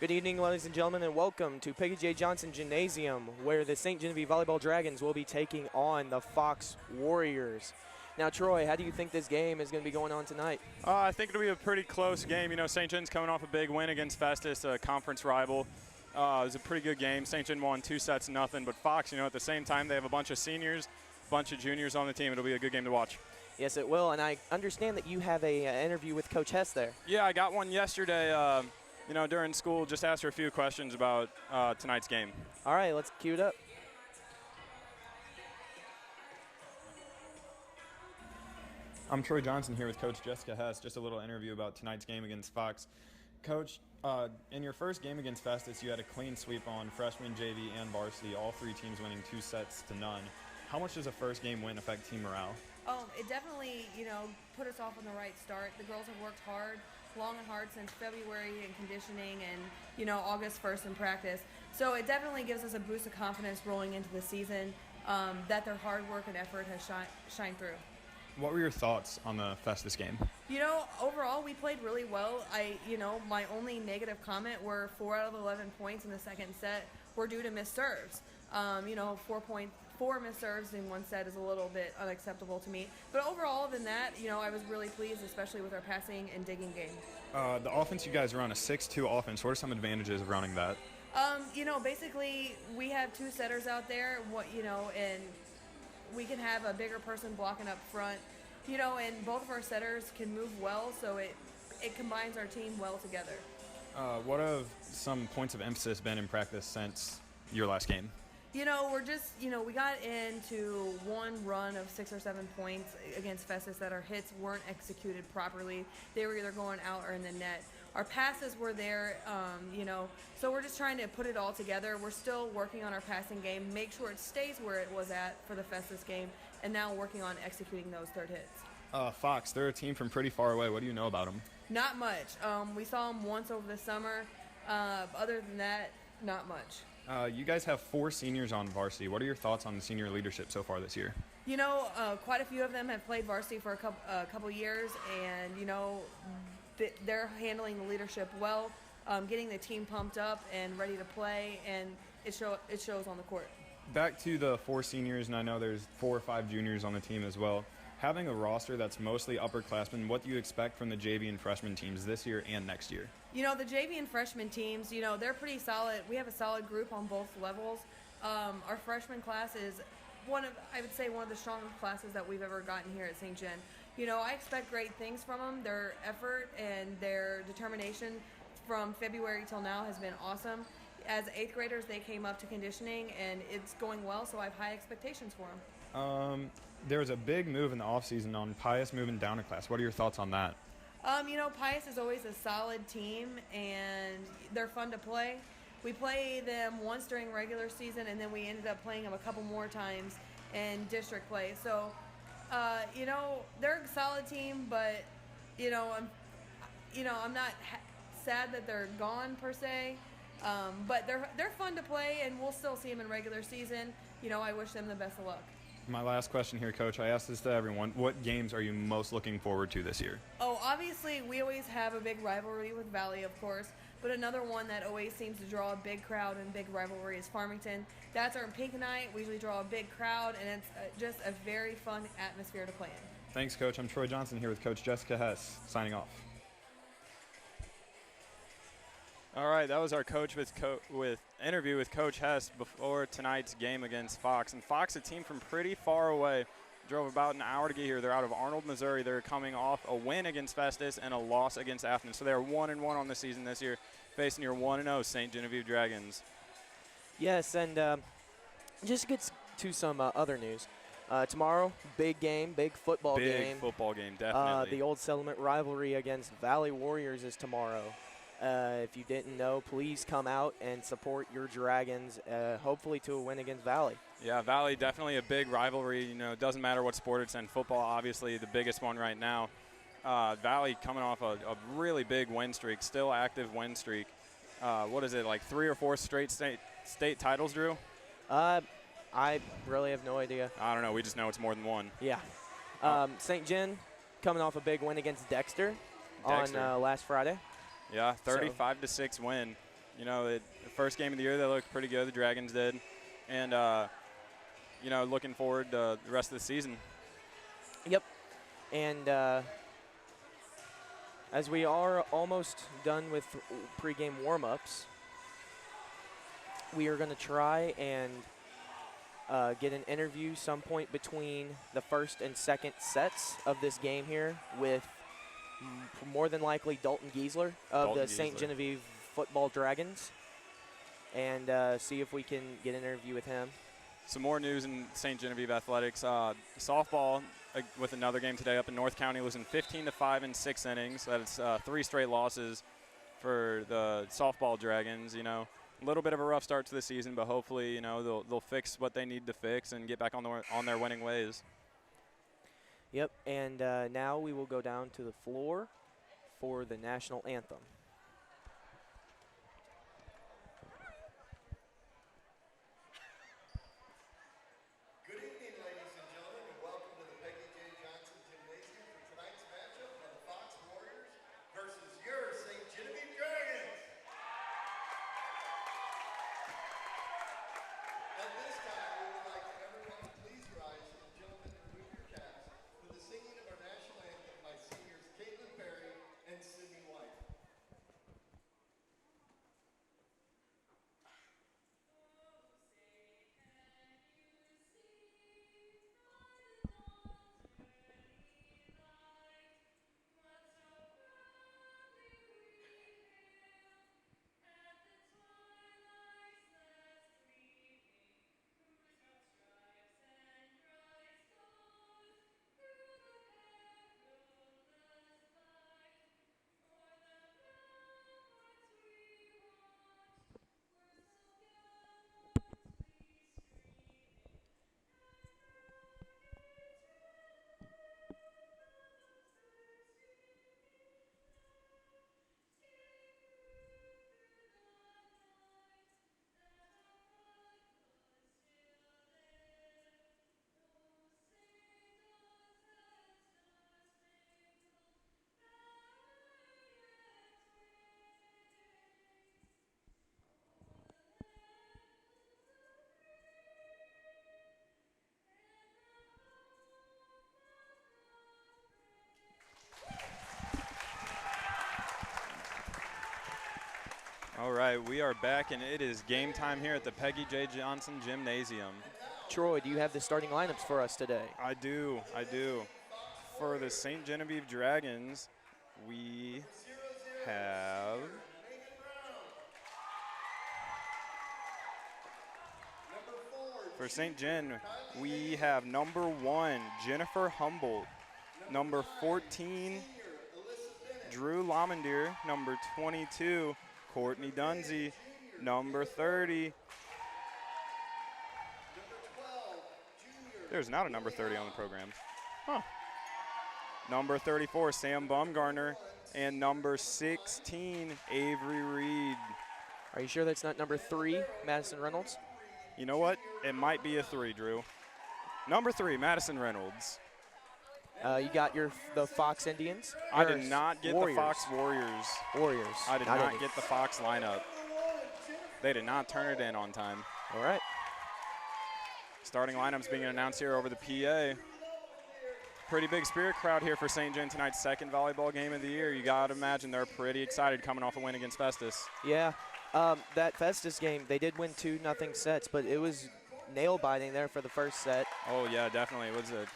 Good evening, ladies and gentlemen, and welcome to Peggy J. Johnson Gymnasium, where the St. Genevieve Volleyball Dragons will be taking on the Fox Warriors. Now, Troy, how do you think this game is going to be going on tonight? I think it'll be a pretty close game. You know, St. John's coming off a big win against Festus, a conference rival. It was a pretty good game. St. John won 2-0, but Fox, at the same time, they have a bunch of seniors, a bunch of juniors on the team. It'll be a good game to watch. Yes, it will, and I understand that you have an interview with Coach Hess there. Yeah, I got one yesterday. During school, just asked her a few questions about tonight's game. All right, let's cue it up. I'm Troy Johnson here with Coach Jessica Hess. Just a little interview about tonight's game against Fox. Coach, in your first game against Festus, you had a clean sweep on freshman, JV, and varsity, all three teams winning 2-0. How much does a first game win affect team morale? It definitely, put us off on the right start. The girls have worked hard, long and hard since February in conditioning and, August 1st in practice. So it definitely gives us a boost of confidence rolling into the season that their hard work and effort has shined through. What were your thoughts on the Festus game? Overall, we played really well. My only negative comment were 4 out of 11 points in the second set were due to missed serves. 4 missed serves in one set is a little bit unacceptable to me. But overall, than that, I was really pleased, especially with our passing and digging game. The offense you guys run, a 6-2 offense. What are some advantages of running that? Basically, we have 2 setters out there, and we can have a bigger person blocking up front, and both of our setters can move well, so it combines our team well together. What have some points of emphasis been in practice since your last game? We're just, we got into one run of 6 or 7 points against Festus that our hits weren't executed properly. They were either going out or in the net. Our passes were there, so we're just trying to put it all together. We're still working on our passing game, make sure it stays where it was at for the Festus game, and now working on executing those third hits. Fox, they're a team from pretty far away. What do you know about them? Not much. We saw them once over the summer. Other than that, not much. You guys have 4 seniors on varsity. What are your thoughts on the senior leadership so far this year? Quite a few of them have played varsity for a couple years, and, they're handling the leadership well, getting the team pumped up and ready to play, and it shows on the court. Back to the 4 seniors, and I know there's 4 or 5 juniors on the team as well. Having a roster that's mostly upperclassmen, what do you expect from the JV and freshman teams this year and next year? The JV and freshman teams, they're pretty solid. We have a solid group on both levels. Our freshman class is one of the strongest classes that we've ever gotten here at St. Gen. I expect great things from them. Their effort and their determination from February till now has been awesome. As 8th graders, they came up to conditioning, and it's going well, so I have high expectations for them. There was a big move in the offseason on Pius moving down a class. What are your thoughts on that? Pius is always a solid team, and they're fun to play. We play them once during regular season, and then we ended up playing them a couple more times in district play. So, they're a solid team, but, I'm not sad that they're gone per se. But they're fun to play, and we'll still see them in regular season. I wish them the best of luck. My last question here, Coach. I asked this to everyone. What games are you most looking forward to this year? Obviously, we always have a big rivalry with Valley, of course. But another one that always seems to draw a big crowd and big rivalry is Farmington. That's our pink night. We usually draw a big crowd, and it's just a very fun atmosphere to play in. Thanks, Coach. I'm Troy Johnson here with Coach Jessica Hess, signing off. All right, that was our coach with interview with Coach Hess before tonight's game against Fox. And Fox, a team from pretty far away, drove about an hour to get here. They're out of Arnold, Missouri. They're coming off a win against Festus and a loss against Athens. So they're 1-1 on the season this year, facing your 1-0 St. Genevieve Dragons. Yes, and just get to some other news. Tomorrow, big game, big football game. Big football game, definitely. The Old Settlement rivalry against Valley Warriors is tomorrow. If you didn't know, please come out and support your Dragons, hopefully to a win against Valley. Yeah, Valley, definitely a big rivalry. It doesn't matter what sport it's in. Football, obviously, the biggest one right now. Valley coming off a really big win streak, still active win streak. What is it, like 3 or 4 straight state titles, Drew? I really have no idea. I don't know. We just know it's more than one. Yeah. St. Gen coming off a big win against Dexter. On last Friday. Yeah, 35-6 win. You know, the first game of the year, they looked pretty good. The Dragons did. And, you know, looking forward to the rest of the season. Yep. And as we are almost done with pregame warm-ups, we are going to try and get an interview some point between the first and second sets of this game here with more than likely Dalton Giesler of the St. Genevieve Football Dragons, and see if we can get an interview with him. Some more news in St. Genevieve athletics. Softball with another game today up in North County, losing 15-5 in 6 innings. That's 3 straight losses for the softball Dragons. You know, a little bit of a rough start to the season, but hopefully, you know, they'll fix what they need to fix and get back on their winning ways. Yep, and now we will go down to the floor for the national anthem. Good evening, ladies and gentlemen, and welcome to the Peggy J. Johnson Gymnasium for tonight's matchup of the Fox Warriors versus your St. Genevieve Dragons. At this time, we would like everyone to please rise, and gentlemen, remove your caps for the singing of our national anthem by seniors Caitlin Berry and Sydney White. All right, we are back, and it is game time here at the Peggy J. Johnson Gymnasium. Troy, do you have the starting lineups for us today? I do. For the St. Genevieve Dragons, we have for St. Gen, we have number 1, Jennifer Humboldt, number 14, Drew Lamandier, number 22, Courtney Dunsey, number 30. There's not a number 30 on the program. Huh. Number 34, Sam Bumgarner, and number 16, Avery Reed. Are you sure that's not number 3, Madison Reynolds? You know what? It might be a 3, Drew. Number 3, Madison Reynolds. You got the Fox Indians? I did not get Warriors. the Fox Warriors. Warriors. I did not get the Fox lineup. They did not turn it in on time. All right. Starting lineups being announced here over the PA. Pretty big spirit crowd here for St. John tonight's second volleyball game of the year. You got to imagine they're pretty excited coming off a win against Festus. Yeah. That Festus game, they did win 2-0 sets, but it was nail-biting there for the first set. Oh, yeah, definitely. It was a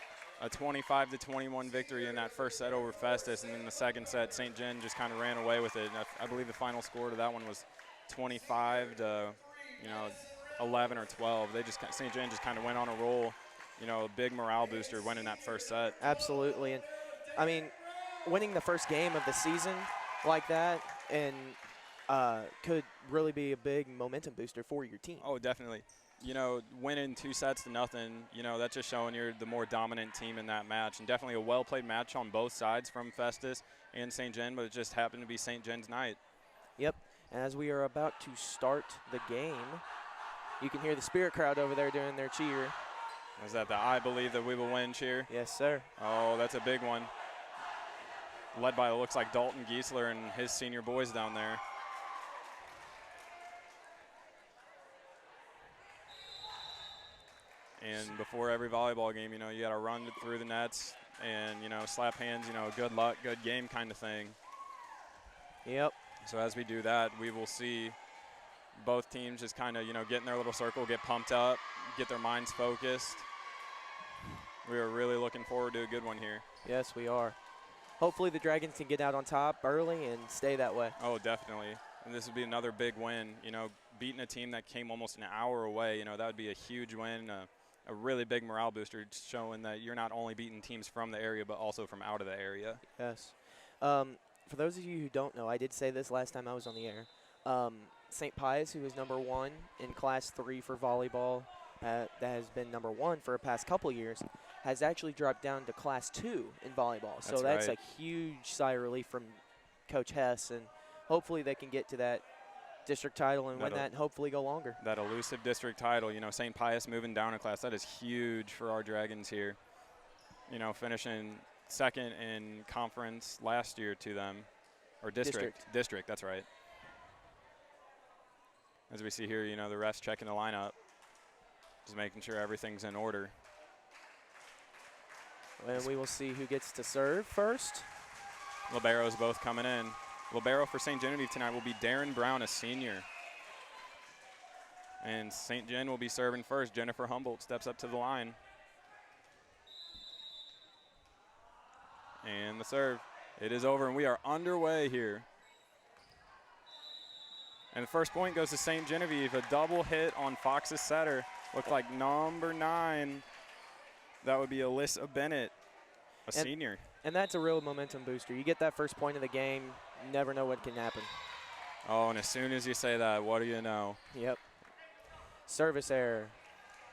25-21 victory in that first set over Festus, and then the second set, St. John just kind of ran away with it. And I believe the final score to that one was 25 to, 11 or 12. St. John just kind of went on a roll. A big morale booster winning that first set. Absolutely, and I mean, winning the first game of the season like that and could really be a big momentum booster for your team. Oh, definitely. Winning 2 sets to nothing, that's just showing you're the more dominant team in that match. And definitely a well-played match on both sides from Festus and St. John, but it just happened to be St. John's night. Yep, and as we are about to start the game, you can hear the spirit crowd over there doing their cheer. Is that the I believe that we will win cheer? Yes, sir. Oh, that's a big one. Led by, it looks like Dalton Giesler and his senior boys down there. And before every volleyball game, you got to run it through the nets and, slap hands, good luck, good game kind of thing. Yep. So as we do that, we will see both teams just kind of, get in their little circle, get pumped up, get their minds focused. We are really looking forward to a good one here. Yes, we are. Hopefully the Dragons can get out on top early and stay that way. Oh, definitely. And this would be another big win, beating a team that came almost an hour away. That would be a huge win, a really big morale booster, showing that you're not only beating teams from the area but also from out of the area. Yes. For those of you who don't know, I did say this last time I was on the air. St. Pius, who is #1 in Class 3 for volleyball, that has been #1 for the past couple years, has actually dropped down to Class 2 in volleyball. So that's right. a huge sigh of relief from Coach Hess, and hopefully they can get to that district title and win that and hopefully go longer. That elusive district title, St. Pius moving down a class, that is huge for our Dragons here. Finishing second in conference last year to them, or district, that's right. As we see here, the refs checking the lineup, just making sure everything's in order. And we will see who gets to serve first. Liberos both coming in. Libero for St. Genevieve tonight will be Darren Brown, a senior. And St. Gen will be serving first. Jennifer Humboldt steps up to the line. And the serve. It is over, and we are underway here. And the first point goes to St. Genevieve. A double hit on Fox's setter. Looked like #9. That would be Alyssa Bennett, a senior. And that's a real momentum booster. You get that first point of the game, you never know what can happen. Oh, and as soon as you say that, what do you know? Yep. Service error.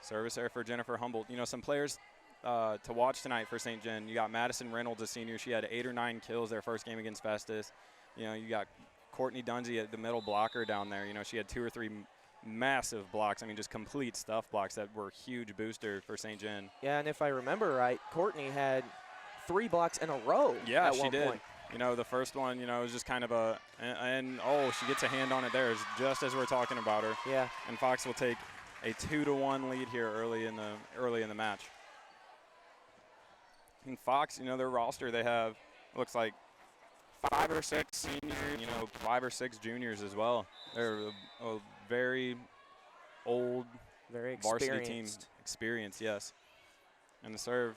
Service error for Jennifer Humboldt. Some players to watch tonight for St. Gen. You got Madison Reynolds, a senior. She had 8 or 9 kills their first game against Festus. You got Courtney Dunsey at the middle blocker down there. She had 2 or 3 massive blocks. Just complete stuff blocks that were a huge booster for St. Gen. Yeah, and if I remember right, Courtney had 3 blocks in a row. Yeah, at she one did. Point. The first one, was just kind of and she gets a hand on it there, just as we're talking about her. Yeah. And Fox will take a 2-1 lead here early in the match. And Fox, their roster, they have, looks like 5 or 6 seniors, 5 or 6 juniors as well. They're a very old very varsity team. Experience, yes. And the serve,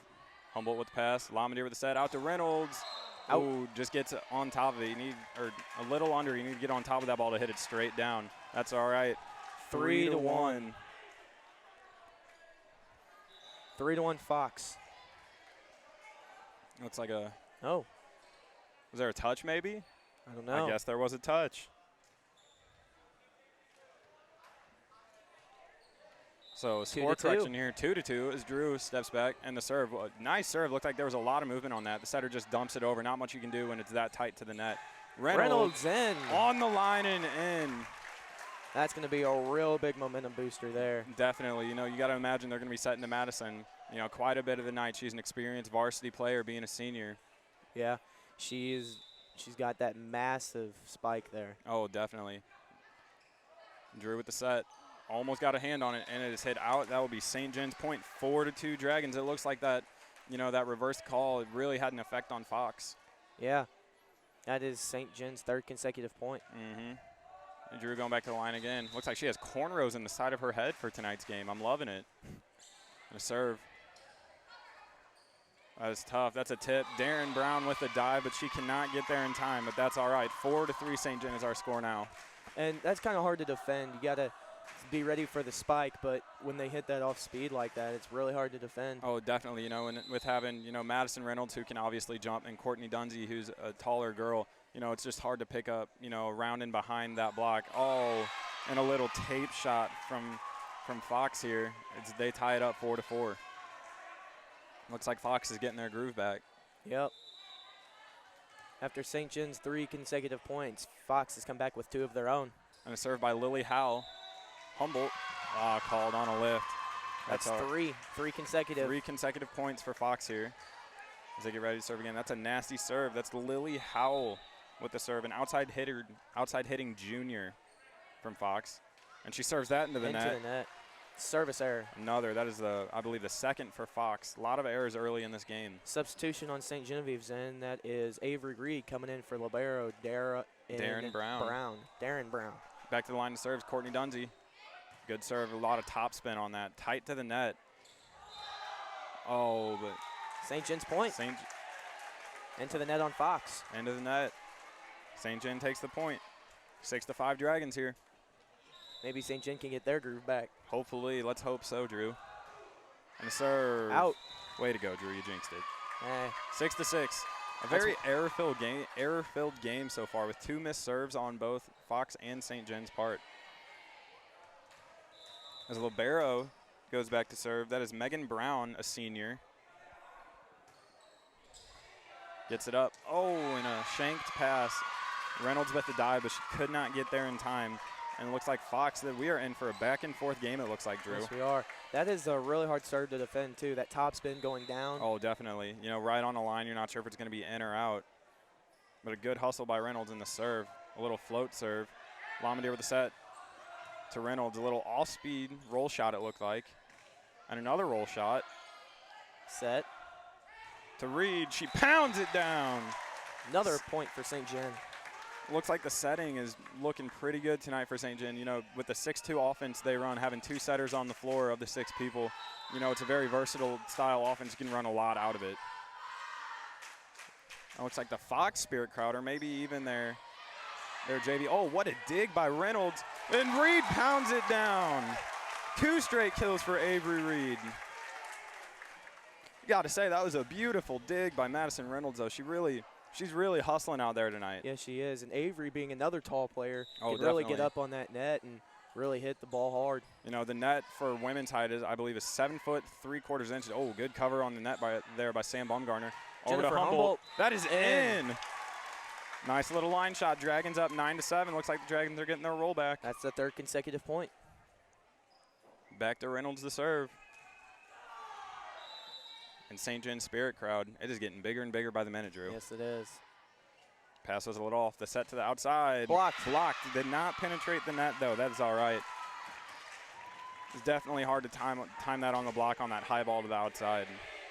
Humboldt with the pass, Lamadier with the set, out to Reynolds. Oh, just gets on top of it. Or a little under. You need to get on top of that ball to hit it straight down. That's all right. 3-1. 3-1 Fox. Looks like a. Oh. Was there a touch maybe? I don't know. I guess there was a touch. So score correction here, 2-2 as Drew steps back, and the serve, nice serve. Looked like there was a lot of movement on that. The setter just dumps it over. Not much you can do when it's that tight to the net. Reynolds in. On the line and in. That's going to be a real big momentum booster there. Definitely. You got to imagine they're going to be setting to Madison, quite a bit of the night. She's an experienced varsity player being a senior. Yeah, she's got that massive spike there. Oh, definitely. Drew with the set. Almost got a hand on it, and it is hit out. That will be St. Jen's point, 4-2 Dragons. It looks like that, that reverse call, it really had an effect on Fox. Yeah, that is St. Jen's 3rd consecutive point. Mm-hmm. And Drew going back to the line again. Looks like she has cornrows in the side of her head for tonight's game. I'm loving it. And a serve. That is tough. That's a tip. Darren Brown with the dive, but she cannot get there in time, but that's all right. 4-3 St. Gen is our score now. And that's kind of hard to defend. You got to be ready for the spike, but when they hit that off speed like that, it's really hard to defend. Oh, definitely. And with having, Madison Reynolds, who can obviously jump, and Courtney Dunsey, who's a taller girl, it's just hard to pick up, around and behind that block. Oh, and a little tape shot from Fox here. They tie it up 4-4. Looks like Fox is getting their groove back. Yep. After St. Jen's 3 consecutive points, Fox has come back with 2 of their own. And a serve by Lily Howell. Humboldt called on a lift. That's 3 consecutive. 3 consecutive points for Fox here as they get ready to serve again. That's a nasty serve. That's Lily Howell with the serve, an outside hitting junior from Fox. And she serves that into the net. Service error. Another. That is, I believe, the second for Fox. A lot of errors early in this game. Substitution on St. Genevieve's end. That is Avery Reed coming in for libero. Darren Brown. Darren Brown. Back to the line of serves. Courtney Dunsey. Good serve. A lot of top spin on that. Tight to the net. Oh, but St. Jen's point. Into the net on Fox. Into the net. St. Jen takes the point. 6-5 Dragons here. Maybe St. Jen can get their groove back. Hopefully. Let's hope so, Drew. And a serve. Out. Way to go, Drew. You jinxed it. 6-6. A That's very error-filled game so far with 2 missed serves on both Fox and St. Jen's part. As libero goes back to serve, that is Megan Brown, a senior. Gets it up. Oh, and a shanked pass. Reynolds with the dive, but she could not get there in time. And it looks like Fox, that we are in for a back-and-forth game, it looks like, Drew. Yes, we are. That is a really hard serve to defend, too. That top spin going down. Oh, definitely. You know, right on the line, you're not sure if it's going to be in or out. But a good hustle by Reynolds in the serve. A little float serve. Lamandier with the set to Reynolds. A little off-speed roll shot, it looked like. And another roll shot. Set. To Reed. She pounds it down. Another point for St. Jen. Looks like the setting is looking pretty good tonight for St. Jen. You know, with the 6-2 offense they run, having 2 setters on the floor of the 6 people, you know, it's a very versatile style offense. You can run a lot out of it. It looks like the Fox Spirit crowd, or maybe even their JV. Oh, what a dig by Reynolds. And Reed pounds it down. 2 straight kills for Avery Reed. Got to say, that was a beautiful dig by Madison Reynolds, though. She's really hustling out there tonight. Yes, she is. And Avery, being another tall player, Oh, can really definitely. get up on that net and really hit the ball hard. You know, the net for women's height is, I believe, is 7 foot 3/4 inches. Oh, good cover on the net by Sam Baumgartner. Over Jennifer to Humboldt. That is in. in. Nice little line shot. Dragons up 9-7. Looks like the Dragons are getting their roll back. That's the 3rd consecutive point. Back to Reynolds to serve. And St. Jen's Spirit crowd, it is getting bigger and bigger by the minute, Drew. Yes, it is. Pass was a little off. The set to the outside. Blocked. Blocked. Did not penetrate the net, though. That is all right. It's definitely hard to time that on the block on that high ball to the outside.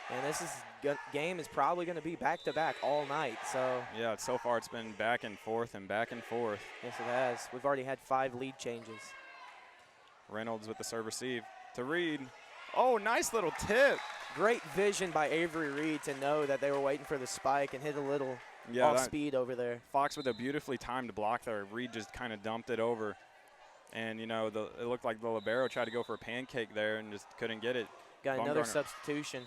And this game is probably going to be back-to-back all night. So Yeah, so far it's been back and forth and back and forth. yes, it has. We've already had 5 lead changes. Reynolds with the serve receive to Reed. Oh, nice little tip. Great vision by Avery Reed to know that they were waiting for the spike and hit a little Yeah, off speed over there. Fox with a beautifully timed block there. Reed just kind of dumped it over. And, you know, it looked like the libero tried to go for a pancake there and just couldn't get it. Got another Baumgartner. substitution.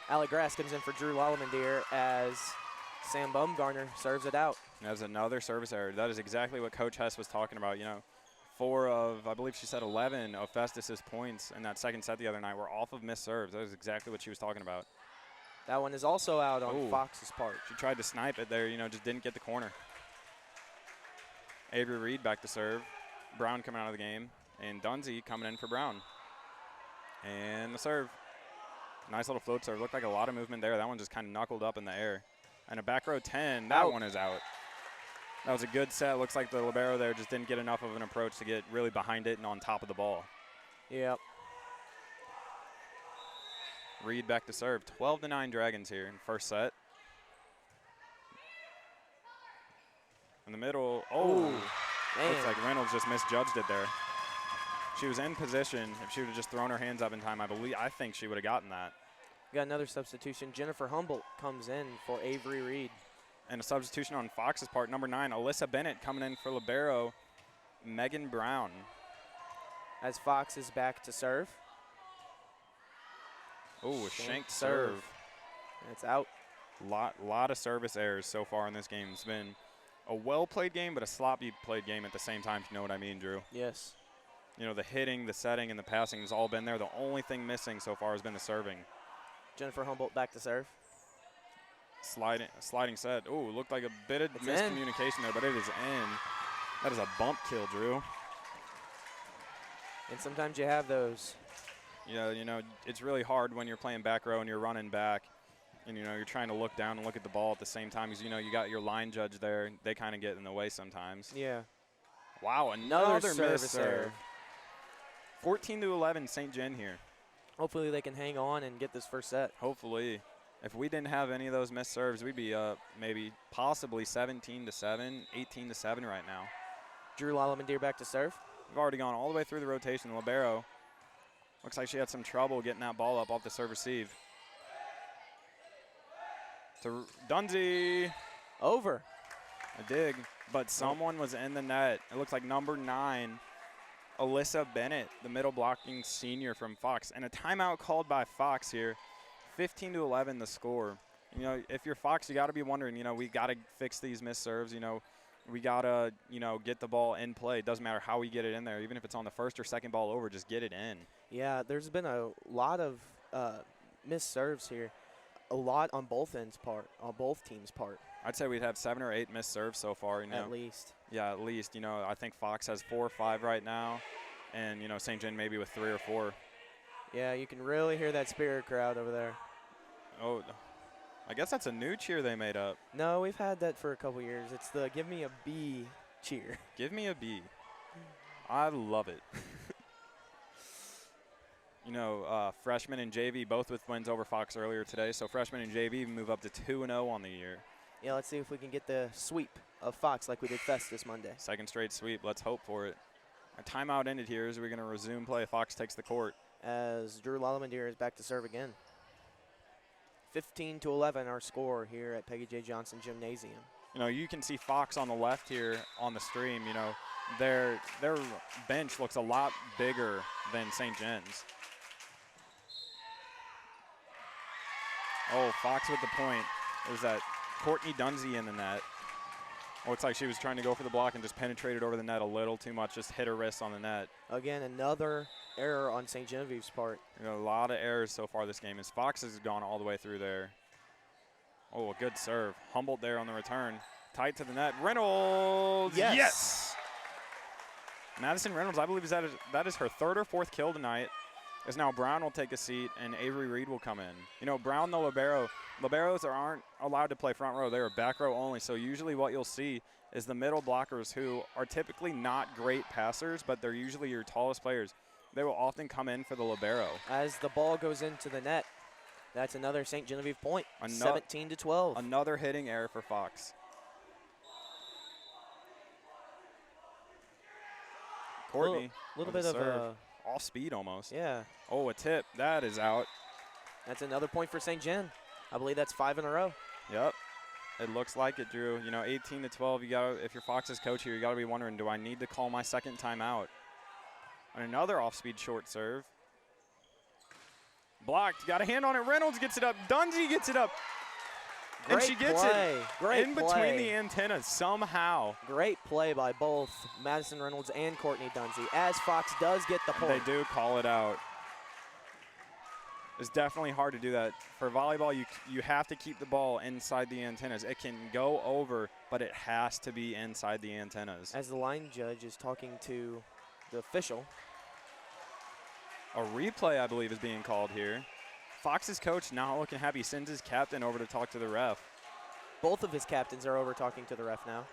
Alec Grass comes in for Drew Lallamandier as Sam Baumgartner serves it out. That was another service error. That is exactly what Coach Hess was talking about. You know, 4 of, I believe she said 11 of Festus's points in that second set the other night were off of missed serves. That was exactly what she was talking about. That one is also out on Ooh. Fox's part. She tried to snipe it there, you know, just didn't get the corner. Avery Reed back to serve. Brown coming out of the game. And Dunsey coming in for Brown. And the serve. Nice little float serve. Looked like a lot of movement there. That one just kind of knuckled up in the air. And a back row 10. That Out. one is out. That was a good set. Looks like the libero there just didn't get enough of an approach to get really behind it and on top of the ball. Yep. Reed back to serve. 12-9 Dragons here in first set. In the middle. Oh, Man. looks like Reynolds just misjudged it there. She was in position. If she would have just thrown her hands up in time, I think she would have gotten that. Got another substitution. Jennifer Humboldt comes in for Avery Reed. And a substitution on Fox's part, number 9, Alyssa Bennett coming in for libero, Megan Brown. As Fox is back to serve. Oh, a shanked serve. It's out. Lot of service errors so far in this game. It's been a well-played game, but a sloppy played game at the same time, if you know what I mean, Drew. Yes. You know, the hitting, the setting, and the passing has all been there. The only thing missing so far has been the serving. Jennifer Humboldt back to serve. Sliding set. Oh, looked like a bit of It's miscommunication there, but it is in. That is a bump kill, Drew. And sometimes you have those. Yeah, you know, it's really hard when you're playing back row and you're running back. And, you know, you're trying to look down and look at the ball at the same time. Because, you know, you got your line judge there. They kind of get in the way sometimes. Yeah. Wow, another service miss serve. error. 14-11 St. John here. Hopefully they can hang on and get this first set. Hopefully. If we didn't have any of those missed serves, we'd be up maybe possibly 17-7, 18-7 right now. Drew Lalamandir back to serve. We've already gone all the way through the rotation. Libero looks like she had some trouble getting that ball up off the serve receive. To Dunsey. Over. A dig, but someone was in the net. It looks like number 9, Alyssa Bennett, the middle blocking senior from Fox. And a timeout called by Fox here. 15-11 the score. You know, if you're Fox, you got to be wondering, you know, we got to fix these missed serves. You know, we got to, you know, get the ball in play. It doesn't matter how we get it in there. Even if it's on the first or second ball over, just get it in. Yeah, there's been a lot of missed serves here. A lot on both ends part, on both teams' part. I'd say we'd have 7 or 8 missed serves so far. You know, at least. Yeah, at least. You know, I think Fox has 4 or 5 right now, and you know, St. John maybe with 3 or 4. Yeah, you can really hear that Spirit crowd over there. Oh, I guess that's a new cheer they made up. No, we've had that for a couple years. It's the "Give Me a B" cheer. Give me a B. I love it. You know, freshmen and JV both with wins over Fox earlier today. So freshmen and JV move up to 2-0 on the year. Yeah, let's see if we can get the sweep of Fox like we did Fest this Monday. Second straight sweep. Let's hope for it. A timeout ended here as we're going to resume play. Fox takes the court. As Drew Lalamandir is back to serve again. 15-11 our score here at Peggy J. Johnson Gymnasium. You know, you can see Fox on the left here on the stream. You know, their bench looks a lot bigger than St. John's. Oh, Fox with the point. Is that Courtney Dunsey in the net? Looks like she was trying to go for the block and just penetrated over the net a little too much, just hit her wrist on the net. Again, another error on St. Genevieve's part. You know, a lot of errors so far this game as Fox has gone all the way through there. Oh, a good serve. Humboldt there on the return. Tight to the net. Reynolds. Yes. Yes. Madison Reynolds, I believe that is her 3rd or 4th kill tonight. As now Brown will take a seat and Avery Reed will come in. You know, Brown, the libero. Liberos aren't allowed to play front row. They're back row only. So usually what you'll see is the middle blockers who are typically not great passers, but they're usually your tallest players. They will often come in for the libero. As the ball goes into the net, that's another St. Genevieve point, 17-12. Another hitting error for Fox. Courtney. Little bit of a off speed almost. Yeah. Oh, a tip. That is out. That's another point for St. Gen. I believe that's 5 in a row. Yep. It looks like it, Drew. You know, 18-12. You got, if you're Fox's coach here, you got to be wondering, do I need to call my second timeout? And another off-speed short serve. Blocked. Got a hand on it. Reynolds gets it up. Dunsey gets it up. And she gets it in between the antennas somehow. Great play by both Madison Reynolds and Courtney Dunsey, as Fox does get the point. They do call it out. It's definitely hard to do that. For volleyball, you have to keep the ball inside the antennas. It can go over, but it has to be inside the antennas. As the line judge is talking to the official. A replay, I believe, is being called here. Fox's coach not looking happy, sends his captain over to talk to the ref. Both of his captains are over talking to the ref now.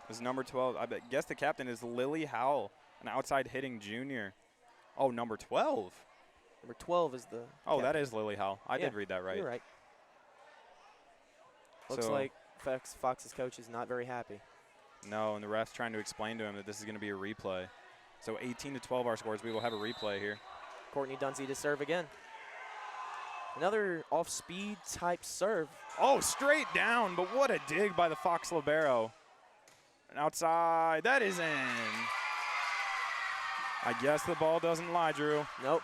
This is number 12. I guess the captain is Lily Howell, an outside hitting junior. Oh, number 12. Number 12 is the Oh, captain. that is Lily Howell. I did read that right. You're right. Looks So, like Fox's coach is not very happy. No, and the ref's trying to explain to him that this is going to be a replay. So 18-12 our scores. We will have a replay here. Courtney Dunsey to serve again. Another off-speed type serve. Oh, straight down, but what a dig by the Fox libero. And outside, that is in. I guess the ball doesn't lie, Drew. Nope.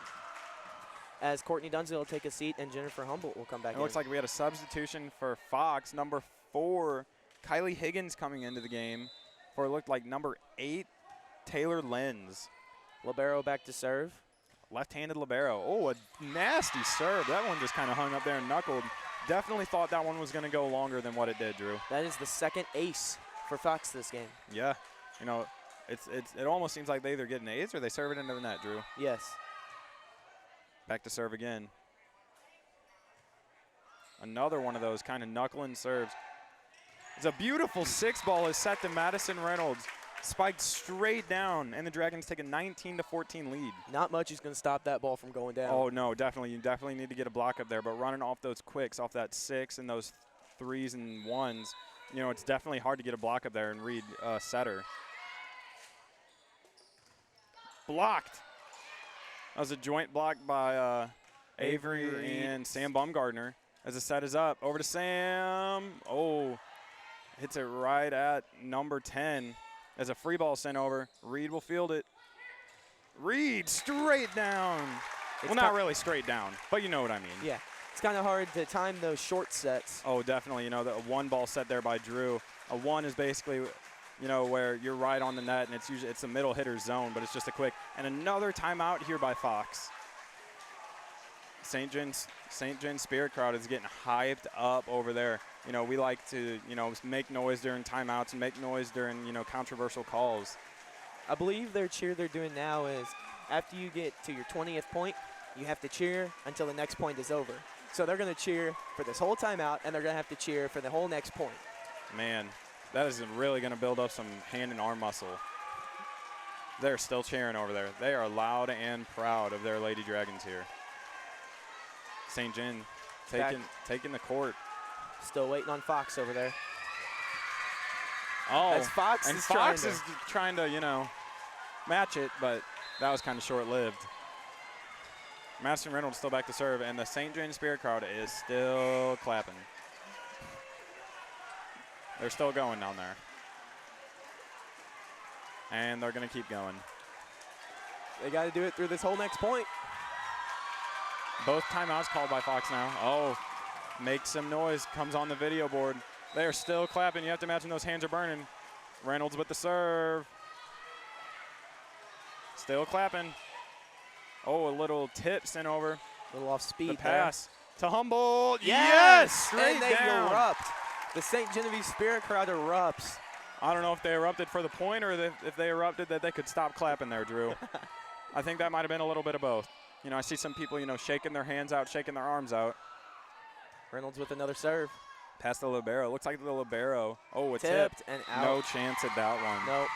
As Courtney Dunsey will take a seat and Jennifer Humboldt will come back in. It looks like we had a substitution for Fox. Number 4, Kylie Higgins coming into the game for it looked like number 8, Taylor Lenz. Libero back to serve. Left-handed libero. Oh, a nasty serve. That one just kind of hung up there and knuckled. Definitely thought that one was going to go longer than what it did, Drew. That is the second ace for Fox this game. Yeah. You know, it almost seems like they either get an ace or they serve it into the net, Drew. Yes. Back to serve again. Another one of those kind of knuckling serves. It's a beautiful 6 ball is set to Madison Reynolds. spiked straight down, and the Dragons take a 19-14 lead. Not much is going to stop that ball from going down. Oh, no, definitely. You definitely need to get a block up there, but running off those quicks, off that 6 and those 3s and 1s, you know, it's definitely hard to get a block up there and read setter. Blocked. That was a joint block by Avery and Sam Baumgartner. As the set is up, over to Sam. Oh, hits it right at number 10. As a free ball sent over, Reed will field it. Reed straight down. It's Well, not really straight down, but you know what I mean. Yeah, it's kind of hard to time those short sets. Oh, definitely. You know, the one ball set there by Drew. A 1 is basically, you know, where you're right on the net, and it's a middle hitter zone, but it's just a quick. And another timeout here by Fox. St. John's Spirit crowd is getting hyped up over there. You know, we like to, you know, make noise during timeouts and make noise during, you know, controversial calls. I believe their cheer they're doing now is after you get to your 20th point, you have to cheer until the next point is over. So they're going to cheer for this whole timeout, and they're going to have to cheer for the whole next point. Man, that is really going to build up some hand and arm muscle. They're still cheering over there. They are loud and proud of their Lady Dragons here. St. John taking the court. Still waiting on Fox over there. Oh, As Fox and is Fox is trying to, you know, match it, but that was kind of short-lived. Madison Reynolds still back to serve, and the St. John Spirit crowd is still clapping. They're still going down there. And they're going to keep going. They got to do it through this whole next point. Both timeouts called by Fox now. Oh, make some noise, comes on the video board. They are still clapping. You have to imagine those hands are burning. Reynolds with the serve. Still clapping. Oh, a little tip sent over. A little off speed. The pass to Humboldt. Yes! Straight And they down. erupt. The St. Genevieve Spirit crowd erupts. I don't know if they erupted for the point or if they erupted that they could stop clapping there, Drew. I think that might have been a little bit of both. You know, I see some people, you know, shaking their hands out, shaking their arms out. Reynolds with another serve. Past the libero. Looks like the libero. Oh, a Tipped tip. and out. No chance at that one. Nope.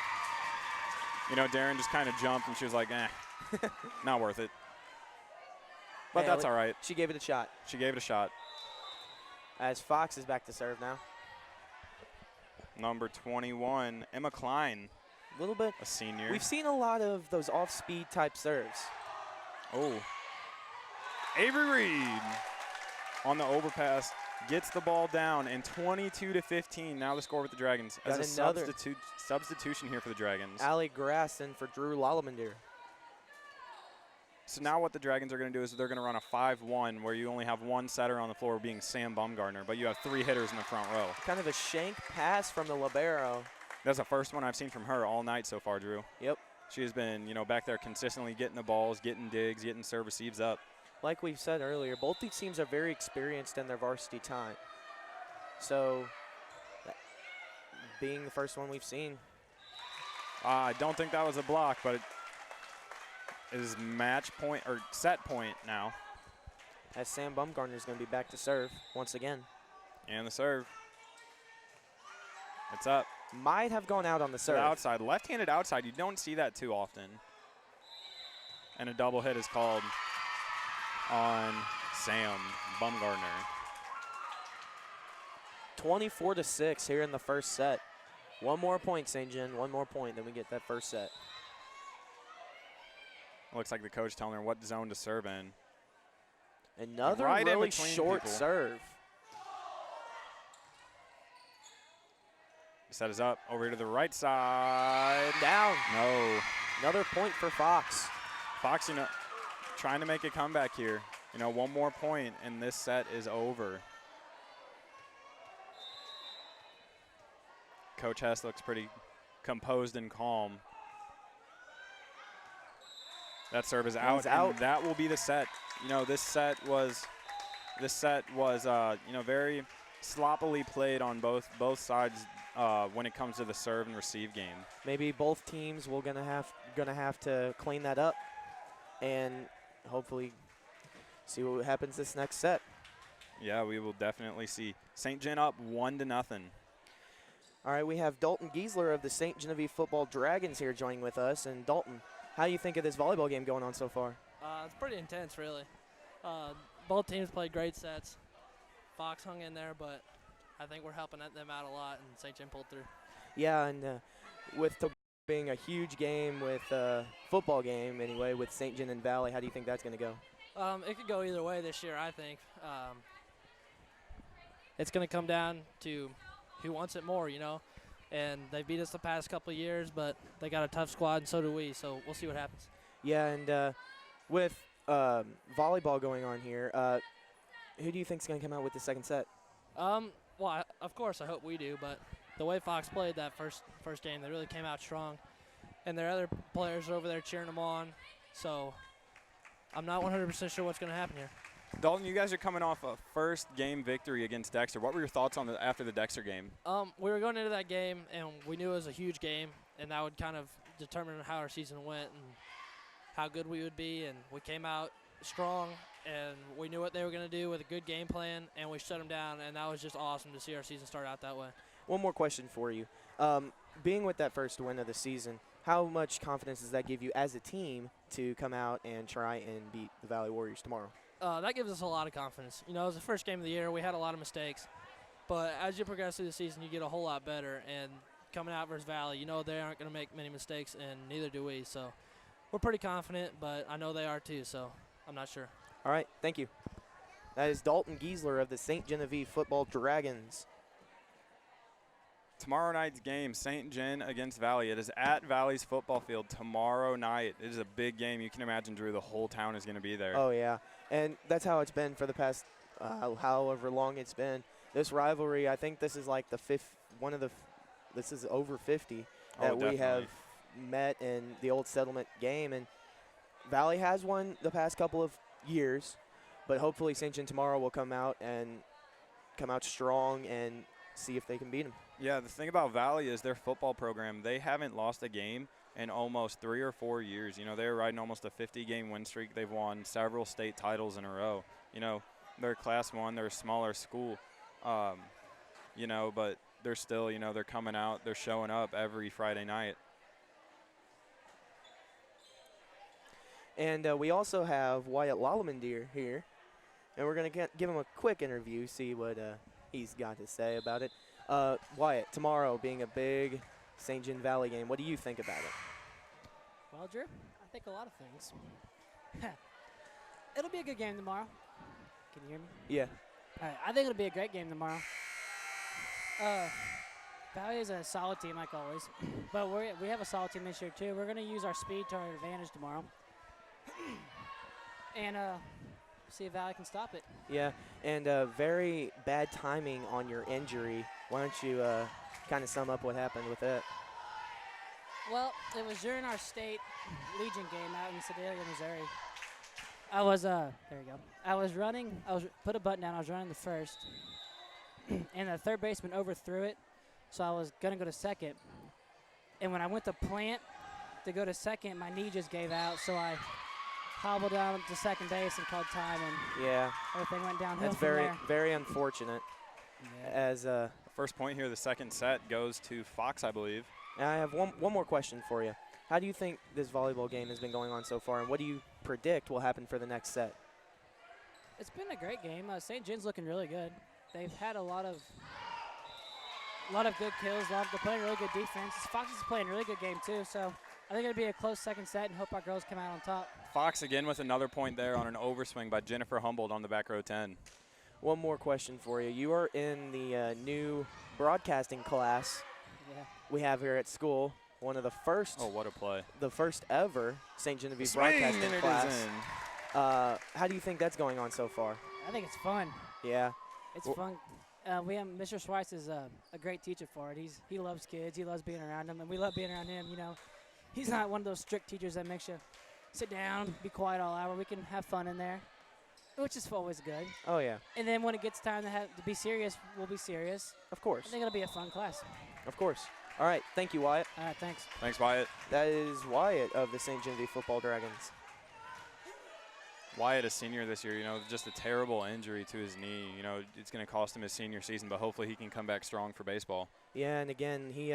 You know, Darren just kind of jumped, and she was like, not worth it. But that's all right. She gave it a shot. She gave it a shot. As Fox is back to serve now. Number 21, Emma Klein, A little bit. a senior. We've seen a lot of those off-speed type serves. Oh. Avery Reed on the overpass gets the ball down, and 22-15. Now the score with the Dragons. Got As a another. substitution here for the Dragons. Allie Grasson for Drew Lalamander. So now what the Dragons are going to do is they're going to run a 5-1 where you only have one setter on the floor being Sam Baumgartner, but you have 3 hitters in the front row. Kind of a shank pass from the libero. That's the first one I've seen from her all night so far, Drew. Yep. She has been, you know, back there consistently getting the balls, getting digs, getting serve receives up. Like we've said earlier, both these teams are very experienced in their varsity time. So, being the first one we've seen. I don't think that was a block, but it is match point or set point now. As Sam Baumgartner is going to be back to serve once again. And the serve. It's up. Might have gone out on the To serve. the outside. Left-handed outside. You don't see that too often. And a double hit is called on Sam Baumgartner. 24-6 here in the first set. One more point, St. John. One more point, then we get that first set. Looks like the coach telling her what zone to serve in. Another Right in really between short people. serve. Set is up over to the right side. Down. No. Another point for Fox. Fox, you know, trying to make a comeback here. You know, one more point and this set is over. Coach Hess looks pretty composed and calm. That serve is out, out. and that will be the set. You know, this set was, you know, very sloppily played on both sides when it comes to the serve and receive game. Maybe both teams will gonna have to clean that up, and hopefully see what happens this next set. Yeah, we will definitely see. St. John up 1-0. All right, we have Dalton Giesler of the St. Genevieve Football Dragons here joining with us. And Dalton, how do you think of this volleyball game going on so far? It's pretty intense, really. Both teams played great sets. Fox hung in there, but I think we're helping them out a lot, and St. John pulled through. Yeah, and with being a huge game with football game anyway with St. John and Valley, how do you think that's going to go? It could go either way this year, I think. It's going to come down to who wants it more, you know. And they beat us the past couple of years, but they got a tough squad, and so do we. So we'll see what happens. Yeah, and with volleyball going on here, who do you think is going to come out with the second set? Well, of course, I hope we do. But the way Fox played that first game, they really came out strong, and their other players are over there cheering them on. So I'm not 100% sure what's going to happen here. Dalton, you guys are coming off a first game victory against Dexter. What were your thoughts on after the Dexter game? We were going into that game, and we knew it was a huge game, and that would kind of determine how our season went and how good we would be. And we came out strong, and we knew what they were going to do with a good game plan, and we shut them down, and that was just awesome to see our season start out that way. One more question for you. Being with that first win of the season, how much confidence does that give you as a team to come out and try and beat the Valley Warriors tomorrow? That gives us a lot of confidence. You know, it was the first game of the year. We had a lot of mistakes. But as you progress through the season, you get a whole lot better. And coming out versus Valley, you know they aren't going to make many mistakes, and neither do we. So we're pretty confident, but I know they are too, so I'm not sure. All right, thank you. That is Dalton Giesler of the St. Genevieve Football Dragons. Tomorrow night's game, St. Gen against Valley. It is at Valley's football field tomorrow night. It is a big game. You can imagine, Drew, the whole town is going to be there. Oh, yeah. And that's how it's been for the past however long it's been. This rivalry, I think this is like the this is over 50 that we have met in the old settlement game. And Valley has won the past couple of years, but hopefully St. John tomorrow will come out strong and see if they can beat them. Yeah, the thing about Valley is their football program, they haven't lost a game in almost 3 or 4 years. You know, they're riding almost a 50-game win streak. They've won several state titles in a row. You know, they're Class 1, they're a smaller school, you know, but they're still, you know, they're coming out, they're showing up every Friday night. And we also have Wyatt Lalamandir here, and we're going to give him a quick interview, see what he's got to say about it. Wyatt, tomorrow being a big St. John Valley game, what do you think about it? Well, Drew, I think a lot of things. It'll be a good game tomorrow. Can you hear me? Yeah. All right, I think it'll be a great game tomorrow. Valley is a solid team, like always. But we have a solid team this year, too. We're going to use our speed to our advantage tomorrow. And see if Valley can stop it. Yeah, and very bad timing on your injury. Why don't you kind of sum up what happened with it? Well, it was during our state Legion game out in Sedalia, Missouri. I was, there you go. I was running, put a button down, I was running the first. And the third baseman overthrew it, so I was going to go to second. And when I went to plant to go to second, my knee just gave out, so I hobbled down to second base and called time, and yeah, everything went downhill. That's very unfortunate. Yeah. As first point here, the second set goes to Fox, I believe. And I have one more question for you. How do you think this volleyball game has been going on so far, and what do you predict will happen for the next set? It's been a great game. St. John's looking really good. They've had a lot of good kills. They're playing really good defense. Fox is playing a really good game too. So I think it'll be a close second set, and hope our girls come out on top. Fox again with another point there on an overswing by Jennifer Humboldt on the back row 10. One more question for you. You are in the new broadcasting class we have here at school. One of the first. Oh, what a play. The first ever St. Genevieve broadcasting class. How do you think that's going on so far? I think it's fun. Yeah. It's fun. We have Mr. Schweitz is a great teacher for it. He loves kids. He loves being around them, and we love being around him. You know, he's not one of those strict teachers that makes you sit down, be quiet all hour. We can have fun in there, which is always good. Oh yeah. And then when it gets time to be serious, we'll be serious. Of course. I think it'll be a fun class. Of course. All right. Thank you, Wyatt. All right. Thanks. Thanks, Wyatt. That is Wyatt of the St. Genevieve Football Dragons. Wyatt, a senior this year, just a terrible injury to his knee. It's going to cost him his senior season, but hopefully he can come back strong for baseball. Yeah, and again, he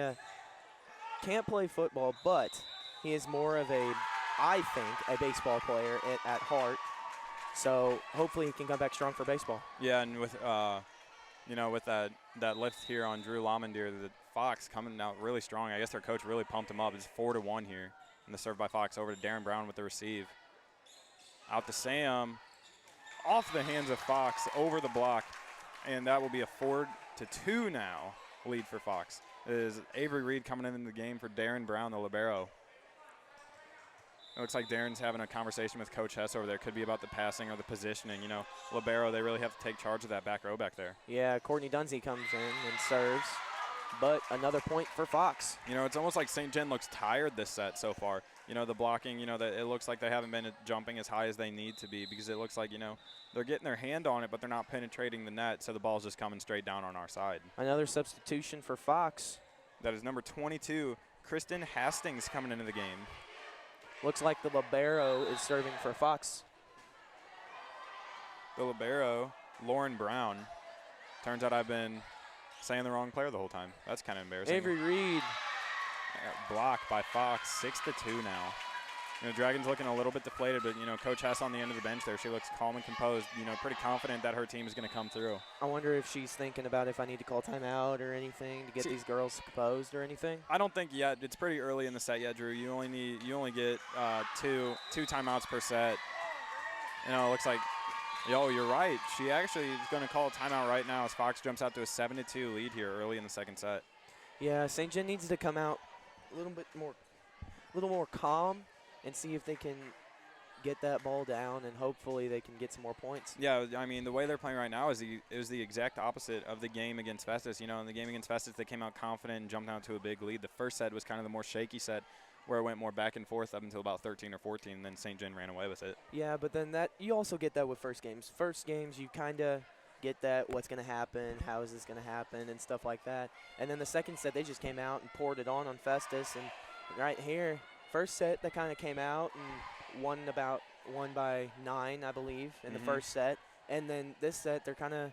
can't play football, but he is more of I think, a baseball player at heart. So hopefully he can come back strong for baseball. Yeah, and with with that lift here on Drew Lamandier, the Fox coming out really strong. I guess their coach really pumped him up. It's 4-1 here. And the serve by Fox over to Darren Brown with the receive. Out to Sam. Off the hands of Fox, over the block. And that will be a 4-2 now lead for Fox. It is Avery Reed coming in the game for Darren Brown, the libero. It looks like Darren's having a conversation with Coach Hess over there. Could be about the passing or the positioning. Libero, they really have to take charge of that back row back there. Yeah, Courtney Dunsey comes in and serves. But another point for Fox. It's almost like St. John looks tired this set so far. The blocking, that it looks like they haven't been jumping as high as they need to be because it looks like, they're getting their hand on it, but they're not penetrating the net, so the ball's just coming straight down on our side. Another substitution for Fox. That is number 22, Kristen Hastings, coming into the game. Looks like the libero is serving for Fox. The libero, Lauren Brown. Turns out I've been saying the wrong player the whole time. That's kind of embarrassing. Avery Reed. Blocked by Fox, 6-2 now. Dragons looking a little bit deflated, but, Coach Hess on the end of the bench there, she looks calm and composed, pretty confident that her team is going to come through. I wonder if she's thinking about if I need to call timeout or anything to get these girls composed or anything. I don't think yet. It's pretty early in the set yet, Drew. You only get two timeouts per set. It looks like, you're right. She actually is going to call a timeout right now as Fox jumps out to a 7-2 lead here early in the second set. Yeah, St. John needs to come out a little more calm and see if they can get that ball down, and hopefully they can get some more points. Yeah, I mean, the way they're playing right now is the exact opposite of the game against Festus. In the game against Festus, they came out confident and jumped out to a big lead. The first set was kind of the more shaky set where it went more back and forth up until about 13 or 14, and then St. John ran away with it. Yeah, but then you also get that with first games. First games, you kind of get that what's going to happen, how is this going to happen, and stuff like that. And then the second set, they just came out and poured it on Festus. And right here, first set, they kind of came out and won by 9, I believe, in the first set. And then this set, they're kind of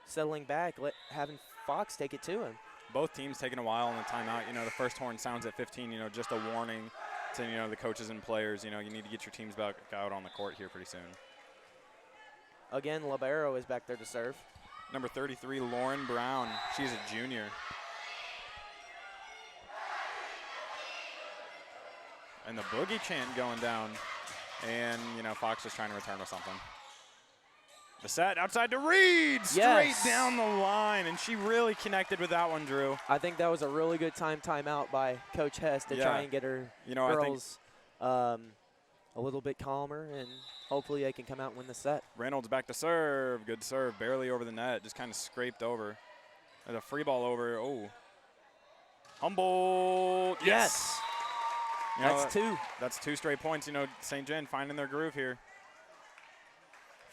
settling back, having Fox take it to him. Both teams taking a while on the timeout. The first horn sounds at 15, just a warning to, the coaches and players, you need to get your teams back out on the court here pretty soon. Again, libero is back there to serve. Number 33, Lauren Brown. She's a junior. And the boogie chant going down. And, Fox is trying to return with something. The set outside to Reed, straight down the line. And she really connected with that one, Drew. I think that was a really good timeout by Coach Hess to try and get her girls a little bit calmer, and hopefully they can come out and win the set. Reynolds back to serve. Good serve. Barely over the net. Just kind of scraped over. There's a free ball over. Oh. Humboldt. Yes. That's two. That's 2 straight points. St. John finding their groove here.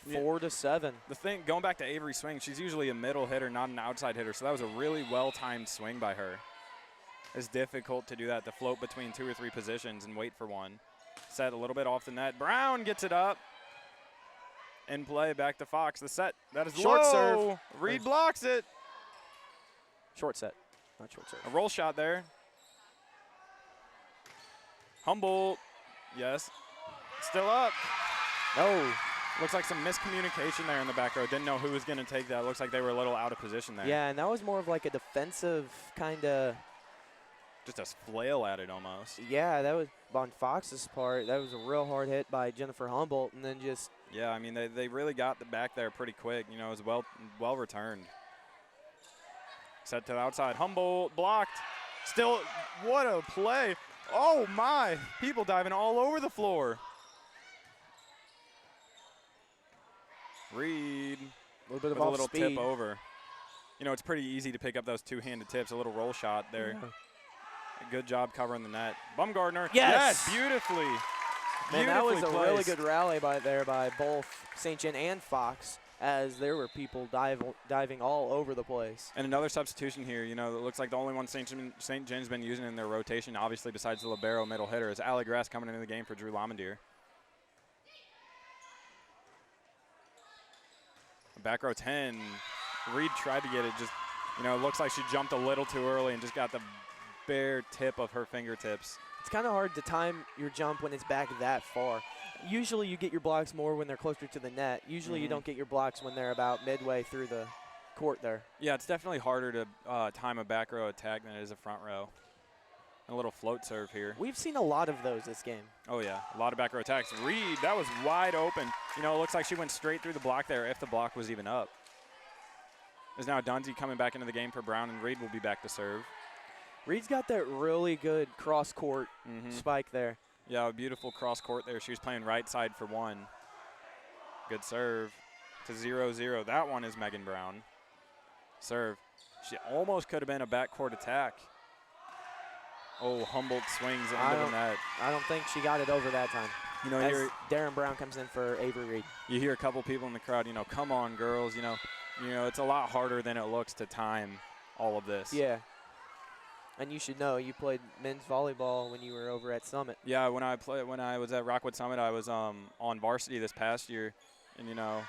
4-7. The thing, going back to Avery's swing, she's usually a middle hitter, not an outside hitter, so that was a really well-timed swing by her. It's difficult to do that, to float between 2 or 3 positions and wait for one. Set a little bit off the net. Brown gets it up. In play, back to Fox. The set, that is short low. serve. Reed blocks it. Short set, not short serve. A roll shot there. Humboldt, yes, still up. No. Looks like some miscommunication there in the back row. Didn't know who was going to take that. Looks like they were a little out of position there. Yeah, and that was more of like a defensive kind of. Just a flail at it almost. Yeah, that was on Fox's part. That was a real hard hit by Jennifer Humboldt, and then just. Yeah, I mean, they really got the back there pretty quick. It was well returned. Set to the outside. Humboldt blocked. Still, what a play. Oh, my. People diving all over the floor. Reed A little bit of with a little speed. tip over. It's pretty easy to pick up those 2-handed tips. A little roll shot there. Yeah. Good job covering the net. Bumgardner. Yes. Beautifully. Man, that was a Beautifully really placed. good rally by both St. John and Fox, as there were people diving all over the place. And another substitution here. It looks like the only one St. John's been using in their rotation, obviously besides the libero middle hitter, is Allie Grass coming into the game for Drew Lamandier. back row 10. Reed tried to get it, just, you know, it looks like she jumped a little too early and just got the bare tip of her fingertips. It's kind of hard to time your jump when it's back that far. Usually you get your blocks more when they're closer to the net. Usually you don't get your blocks when they're about midway through the court there. Yeah, it's definitely harder to time a back row attack than it is a front row. A little float serve here. We've seen a lot of those this game. Oh, yeah, a lot of back row attacks. Reed, that was wide open. You know, it looks like she went straight through the block there if the block was even up. There's now Dunsey coming back into the game for Brown, and Reed will be back to serve. Reed's got that really good cross-court spike there. Yeah, a beautiful cross court there. She was playing right side for one. Good serve to 0-0. That one is Megan Brown. Serve. She almost could have been a backcourt attack. Oh, Humboldt swings into the net. I don't think she got it over that time. You know, As Darren Brown comes in for Avery Reed. you hear a couple people in the crowd, you know, come on, girls. You know, it's a lot harder than it looks to time all of this. Yeah. And you should know, you played men's volleyball when you were over at Summit. Yeah, when I was at Rockwood Summit, I was on varsity this past year, and you know,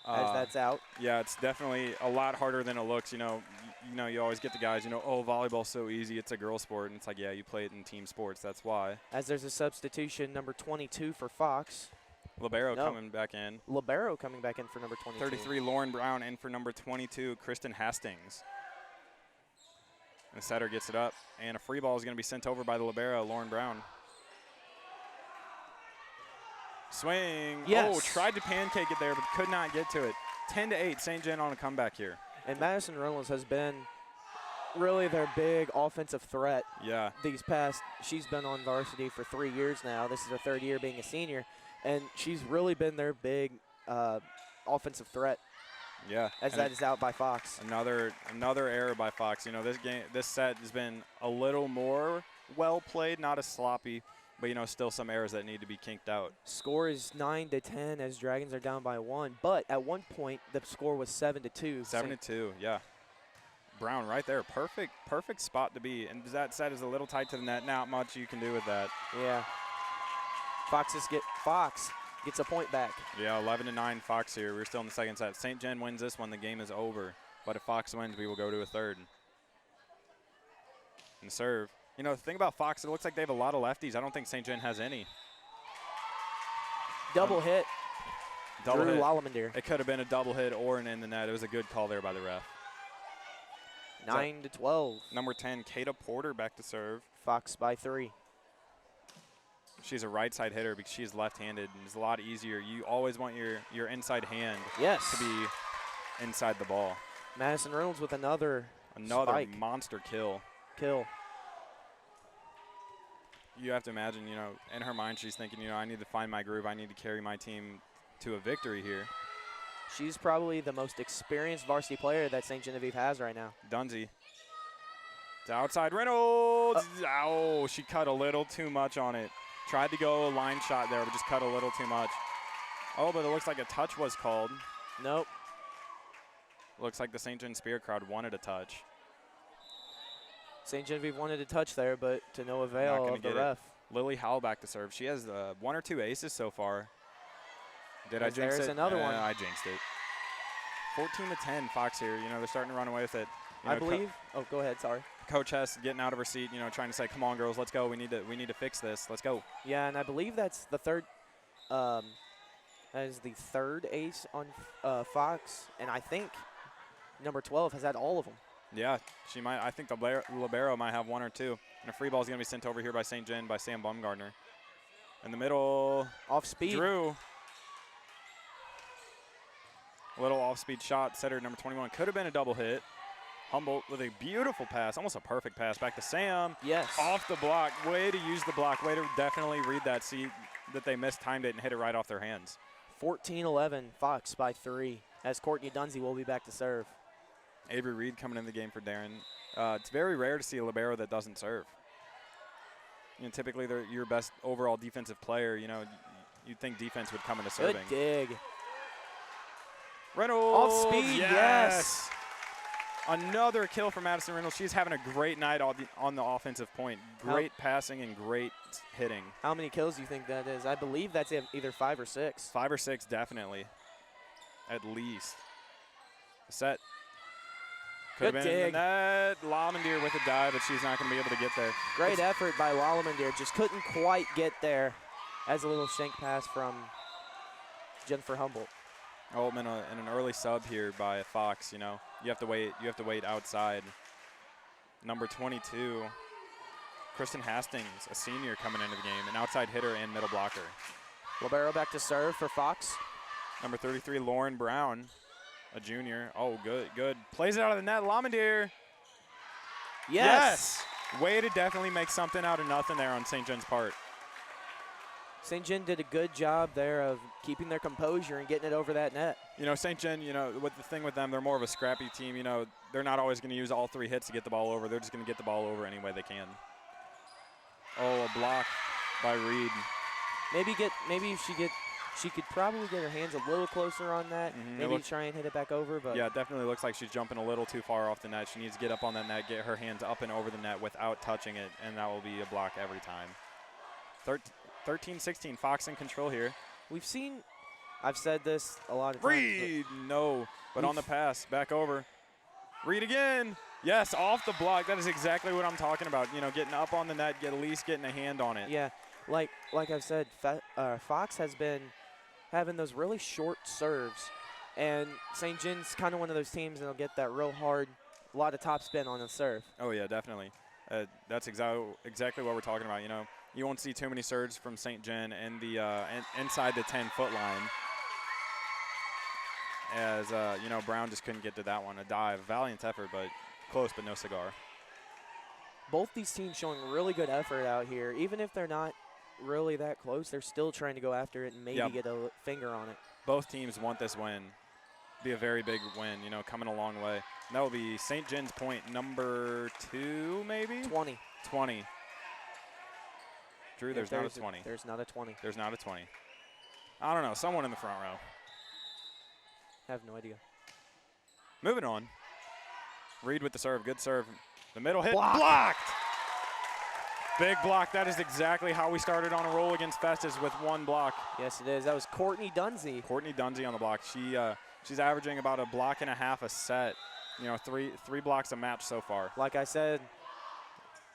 As that's out. yeah, it's definitely a lot harder than it looks. You know, you always get the guys, you know, oh, volleyball's so easy, it's a girl sport, and it's like, yeah, you play it in team sports, that's why. As there's a substitution, number 22 for Fox. Libero coming back in. Libero coming back in for number 22. 33, Lauren Brown in for number 22, Kristen Hastings. And the setter gets it up, and a free ball is going to be sent over by the libero, Lauren Brown. Swing. Yes. Oh, tried to pancake it there, but could not get to it. 10-8, St. John on a comeback here. And Madison Reynolds has been really their big offensive threat. Yeah. She's been on varsity for 3 years now. This is her third year being a senior, and she's really been their big offensive threat. Yeah. As that is out by Fox. Another error by Fox. You know, this set has been a little more well played, not as sloppy, but you know, still some errors that need to be kinked out. Score is 9-10 as Dragons are down by 1, but at one point the score was 7-2. 7-2, yeah. Brown right there, perfect spot to be. And that set is a little tight to the net. Not much you can do with that. Yeah. Fox gets a point back. Yeah, 11-9 Fox here. We're still in the second set. St. John wins this one, the game is over. But if Fox wins, we will go to a third. And serve. You know, the thing about Fox, it looks like they have a lot of lefties. I don't think St. John has any. Double hit. Double Drew hit. Lalamander. It could have been a double hit or an in the net. It was a good call there by the ref. 9-12. Number 10, Kata Porter back to serve. Fox by 3. She's a right side hitter because she's left-handed, and it's a lot easier. You always want your inside hand to be inside the ball. Madison Reynolds with another spike. Monster kill. You have to imagine, you know, in her mind she's thinking, you know, I need to find my groove. I need to carry my team to a victory here. She's probably the most experienced varsity player that St. Genevieve has right now. Dunsey. To outside Reynolds. Oh, she cut a little too much on it. Tried to go a line shot there, but just cut a little too much. Oh, but it looks like a touch was called. Nope. Looks like the St. John Spear crowd wanted a touch. St. Genevieve wanted a touch there, but to no avail of the ref. Lily Howell back to serve. She has 1 or 2 aces so far. Did I jinx it? There's another one. I jinxed it. 14-10 Fox here. You know, they're starting to run away with it. You I know, believe. Oh, go ahead. Sorry. Coach Hess getting out of her seat, you know, trying to say, "Come on, girls, let's go. We need to fix this. Let's go." Yeah, and I believe that's the third. That is the third ace on Fox, and I think number 12 has had all of them. Yeah, she might. I think the libero might have 1 or 2. And a free ball is going to be sent over here by St. John by Sam Baumgartner. In the middle, off speed. Drew. A little off-speed shot. Setter number 21 could have been a double hit. Humboldt with a beautiful pass, almost a perfect pass. Back to Sam. Yes. Off the block. Way to use the block. Way to definitely read that. See that they mistimed it and hit it right off their hands. 14-11, Fox by 3. As Courtney Dunsey will be back to serve. Avery Reed coming in the game for Darren. It's very rare to see a libero that doesn't serve. You know, typically they're your best overall defensive player. You know, you'd think defense would come into serving. Good dig. Reynolds. Off speed, yes. Another kill for Madison Reynolds. She's having a great night on the offensive point. Great passing and great hitting. How many kills do you think that is? I believe that's either 5 or 6. 5 or 6, definitely. At least. Set. Could have Good been in dig. the net. Lomandir with a dive, but she's not going to be able to get there. Great effort by Lalamandir. Just couldn't quite get there as a little shank pass from Jennifer Humboldt. Altman in an early sub here by Fox. You know, you have to wait. You have to wait outside. Number 22, Kristen Hastings, a senior coming into the game, an outside hitter and middle blocker. Libero back to serve for Fox. Number 33, Lauren Brown, a junior. Oh, good. Plays it out of the net. Lamandir. Yes. Way to definitely make something out of nothing there on St. John's part. St. John did a good job there of keeping their composure and getting it over that net. You know, St. John, you know, the thing with them, they're more of a scrappy team. You know, they're not always going to use all 3 hits to get the ball over. They're just going to get the ball over any way they can. Oh, a block by Reed. Maybe she could probably get her hands a little closer on that. Maybe try and hit it back over. But yeah, it definitely looks like she's jumping a little too far off the net. She needs to get up on that net, get her hands up and over the net without touching it, and that will be a block every time. 13-16, Fox in control here. I've said this a lot of times. Reed, no, but on the pass, back over. Reed again. Yes, off the block. That is exactly what I'm talking about. You know, getting up on the net, at least getting a hand on it. Yeah, like I've said, Fox has been having those really short serves, and St. John's kind of one of those teams that'll get that real hard, a lot of top spin on the serve. Oh yeah, definitely. That's exactly what we're talking about. You know, you won't see too many serves from St. John and the inside the 10-foot line. As you know, Brown just couldn't get to that one. A dive, valiant effort, but close, but no cigar. Both these teams showing really good effort out here. Even if they're not really that close, they're still trying to go after it and maybe get a finger on it. Both teams want this win. Be a very big win, you know, coming a long way. And that will be St. John's point number 2, maybe? 20. 20. Drew, there's not a 20. There's not a 20. There's not a 20. I don't know. Someone in the front row. I have no idea. Moving on. Reed with the serve. Good serve. The middle hit. Blocked. Big block. That is exactly how we started on a roll against Festus with 1 block. Yes, it is. That was Courtney Dunsey. Courtney Dunsey on the block. She's averaging about a block and a half a set. You know, three blocks a match so far. Like I said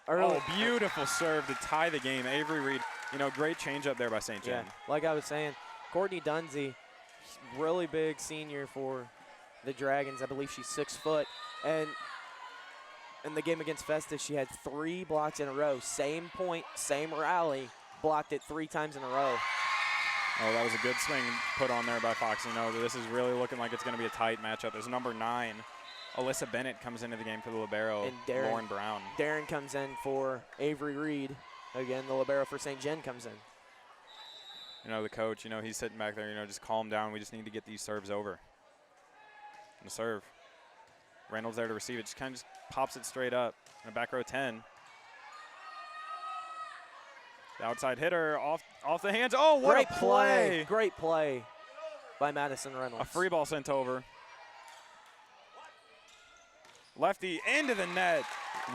earlier. Oh, beautiful serve to tie the game. Avery Reed, you know, great change up there by St. John. Yeah, like I was saying, Courtney Dunsey, really big senior for the Dragons. I believe she's 6 foot. And in the game against Festus, she had 3 blocks in a row. Same point, same rally, blocked it 3 times in a row. Oh, that was a good swing put on there by Fox. You know, this is really looking like it's going to be a tight matchup. There's number 9, Alyssa Bennett, comes into the game for the libero, and Lauren Brown. Darren comes in for Avery Reed. Again, the libero for St. John comes in. You know, the coach, you know, he's sitting back there, you know, just calm down. We just need to get these serves over. And the serve. Reynolds there to receive it. Just kind of just pops it straight up. In a back row 10. The outside hitter off the hands. Oh, what Great a play. Great play by Madison Reynolds. A free ball sent over. Lefty into the net.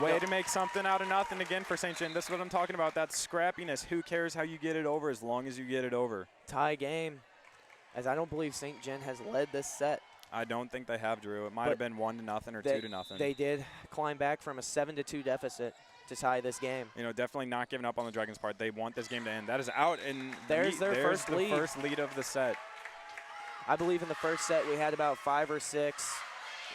Way to make something out of nothing again for St. John. This is what I'm talking about, that scrappiness. Who cares how you get it over as long as you get it over? Tie game, as I don't believe St. John has led this set. I don't think they have, Drew. It might have been 1-0 or 2-0. They did climb back from a 7-2 deficit to tie this game. You know, definitely not giving up on the Dragons' part. They want this game to end. That is out, and there's their first lead. First lead of the set. I believe in the first set we had about 5 or 6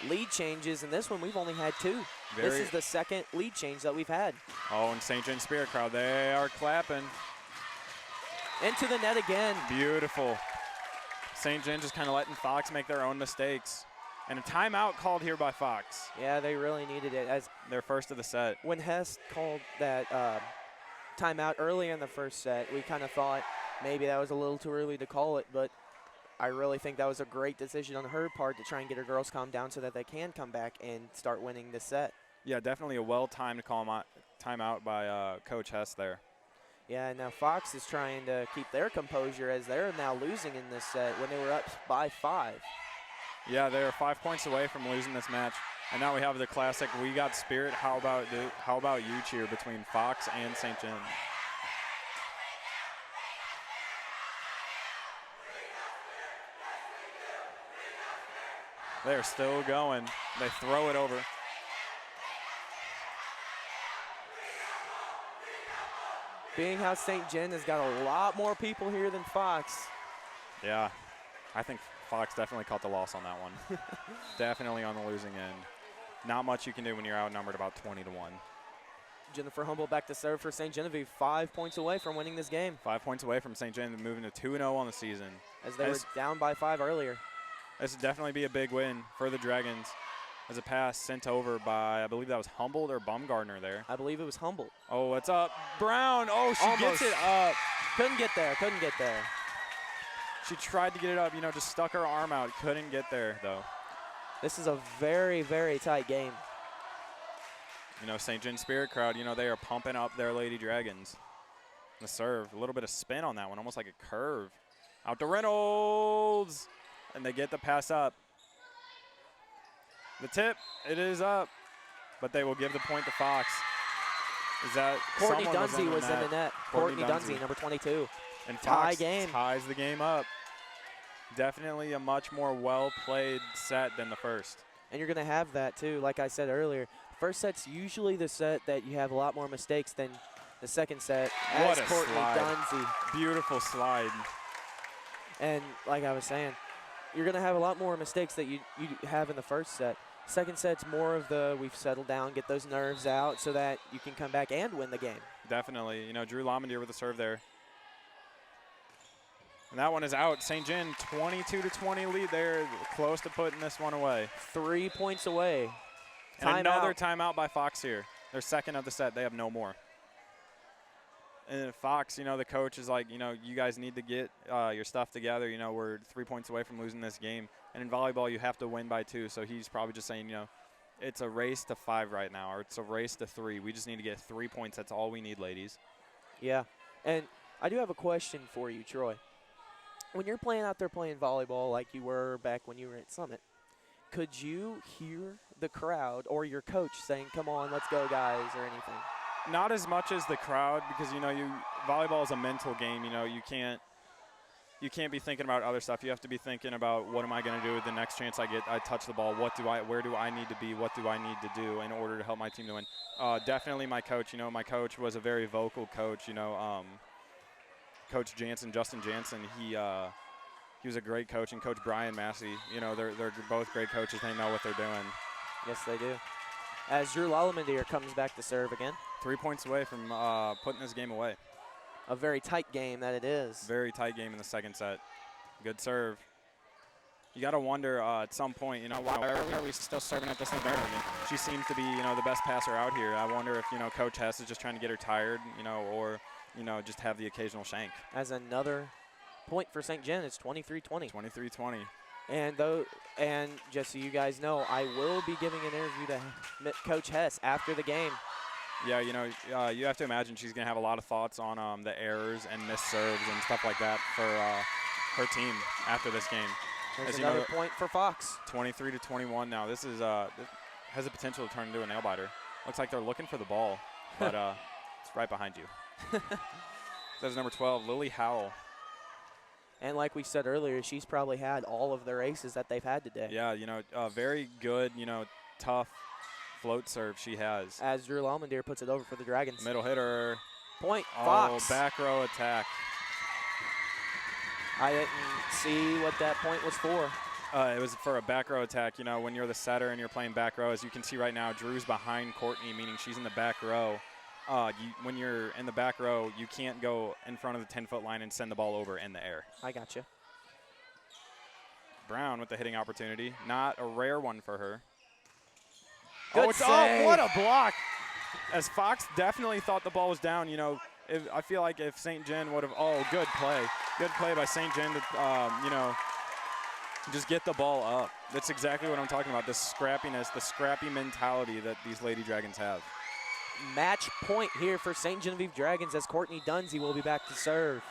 lead changes. In this one, we've only had 2. This is the second lead change that we've had. Oh, and St. John's Spirit crowd, they are clapping. Into the net again. Beautiful. St. John just kind of letting Fox make their own mistakes. And a timeout called here by Fox. Yeah, they really needed it. As their first of the set. When Hess called that timeout early in the first set, we kind of thought maybe that was a little too early to call it, but I really think that was a great decision on her part to try and get her girls calmed down so that they can come back and start winning this set. Yeah, definitely a well-timed timeout by Coach Hess there. Yeah, now Fox is trying to keep their composure as they're now losing in this set when they were up by 5. Yeah, they are 5 points away from losing this match. And now we have the classic "We Got Spirit, how about you" cheer between Fox and St. John. They're still going. They throw it over. Being how St. John has got a lot more people here than Fox. Yeah, I think Fox definitely caught the loss on that one. Definitely on the losing end. Not much you can do when you're outnumbered about 20-1. Jennifer Humble back to serve for St. Genevieve, 5 points away from winning this game. 5 points away from St. John, moving to 2-0 on the season. As they were down by 5 earlier. This would definitely be a big win for the Dragons. As a pass sent over by, I believe that was Humboldt or Bumgardner there. I believe it was Humboldt. Oh, it's up. Brown. Oh, she Almost. gets it up. Couldn't get there. Couldn't get there. She tried to get it up, you know, just stuck her arm out. Couldn't get there, though. This is a very, very tight game. You know, St. John Spirit crowd, you know, they are pumping up their Lady Dragons. The serve, a little bit of spin on that one, almost like a curve. Out to Reynolds. And they get the pass up. The tip, it is up. But they will give the point to Fox. Is that Courtney someone Dunsey was in the net. Courtney Dunsey, Dunsey, number 22. And Tie Fox game. ties the game up. Definitely a much more well-played set than the first. And you're going to have that, too. Like I said earlier, first set's usually the set that you have a lot more mistakes than the second set. What As a Courtney slide. Dunsey. Beautiful slide. And like I was saying, you're going to have a lot more mistakes that you have in the first set. Second set's more of the we've settled down, get those nerves out so that you can come back and win the game. Definitely. You know, Drew Lamondier with the serve there. And that one is out. St. John 22-20 lead there, close to putting this one away. 3 points away. And another timeout by Fox here. Their second of the set. They have no more. And Fox, you know, the coach is like, you know, you guys need to get your stuff together. You know, we're 3 points away from losing this game. And in volleyball, you have to win by 2. So he's probably just saying, you know, it's a race to 5 right now, or it's a race to 3. We just need to get 3 points. That's all we need, ladies. Yeah. And I do have a question for you, Troy. When you're playing out there playing volleyball like you were back when you were at Summit, could you hear the crowd or your coach saying, come on, let's go, guys, or anything? Not as much as the crowd because, you know, volleyball is a mental game. You know, you can't be thinking about other stuff. You have to be thinking about what am I going to do with the next chance I get. I touch the ball. Where do I need to be? What do I need to do in order to help my team to win? Definitely my coach. You know, my coach was a very vocal coach. You know, Coach Jansen, Justin Jansen, he was a great coach, and Coach Brian Massey, you know, they're both great coaches. They know what they're doing. Yes, they do. As Drew Lamondier comes back to serve again. 3 points away from putting this game away. A very tight game that it is. Very tight game in the second set. Good serve. You got to wonder at some point, you know, why are we still serving at the same time? She seems to be, you know, the best passer out here. I wonder if, you know, Coach Hess is just trying to get her tired, you know, or, you know, just have the occasional shank. As another point for St. John, it's 23-20. 23-20. And just so you guys know, I will be giving an interview to Coach Hess after the game. Yeah, you know, you have to imagine she's going to have a lot of thoughts on the errors and missed serves and stuff like that for her team after this game. There's another point for Fox. 23-21 now. This is has the potential to turn into a nail-biter. Looks like they're looking for the ball, but it's right behind you. That's number 12, Lily Howell. And like we said earlier, she's probably had all of their aces that they've had today. Yeah, you know, very good, you know, tough float serve she has. As Drew Lamondier puts it over for the Dragons. Middle hitter. Point, Oh, Fox. back row attack. I didn't see what that point was for. It was for a back row attack. You know, when you're the setter and you're playing back row, as you can see right now, Drew's behind Courtney, meaning she's in the back row. When you're in the back row, you can't go in front of the 10-foot line and send the ball over in the air. I got you. Brown with the hitting opportunity. Not a rare one for her. Good it's save. up. What a block. As Fox definitely thought the ball was down, you know, I feel like if St. John would have, good play. Good play by St. John to, you know, just get the ball up. That's exactly what I'm talking about, the scrappiness, the scrappy mentality that these Lady Dragons have. Match point here for St. Genevieve Dragons as Courtney Dunsey will be back to serve.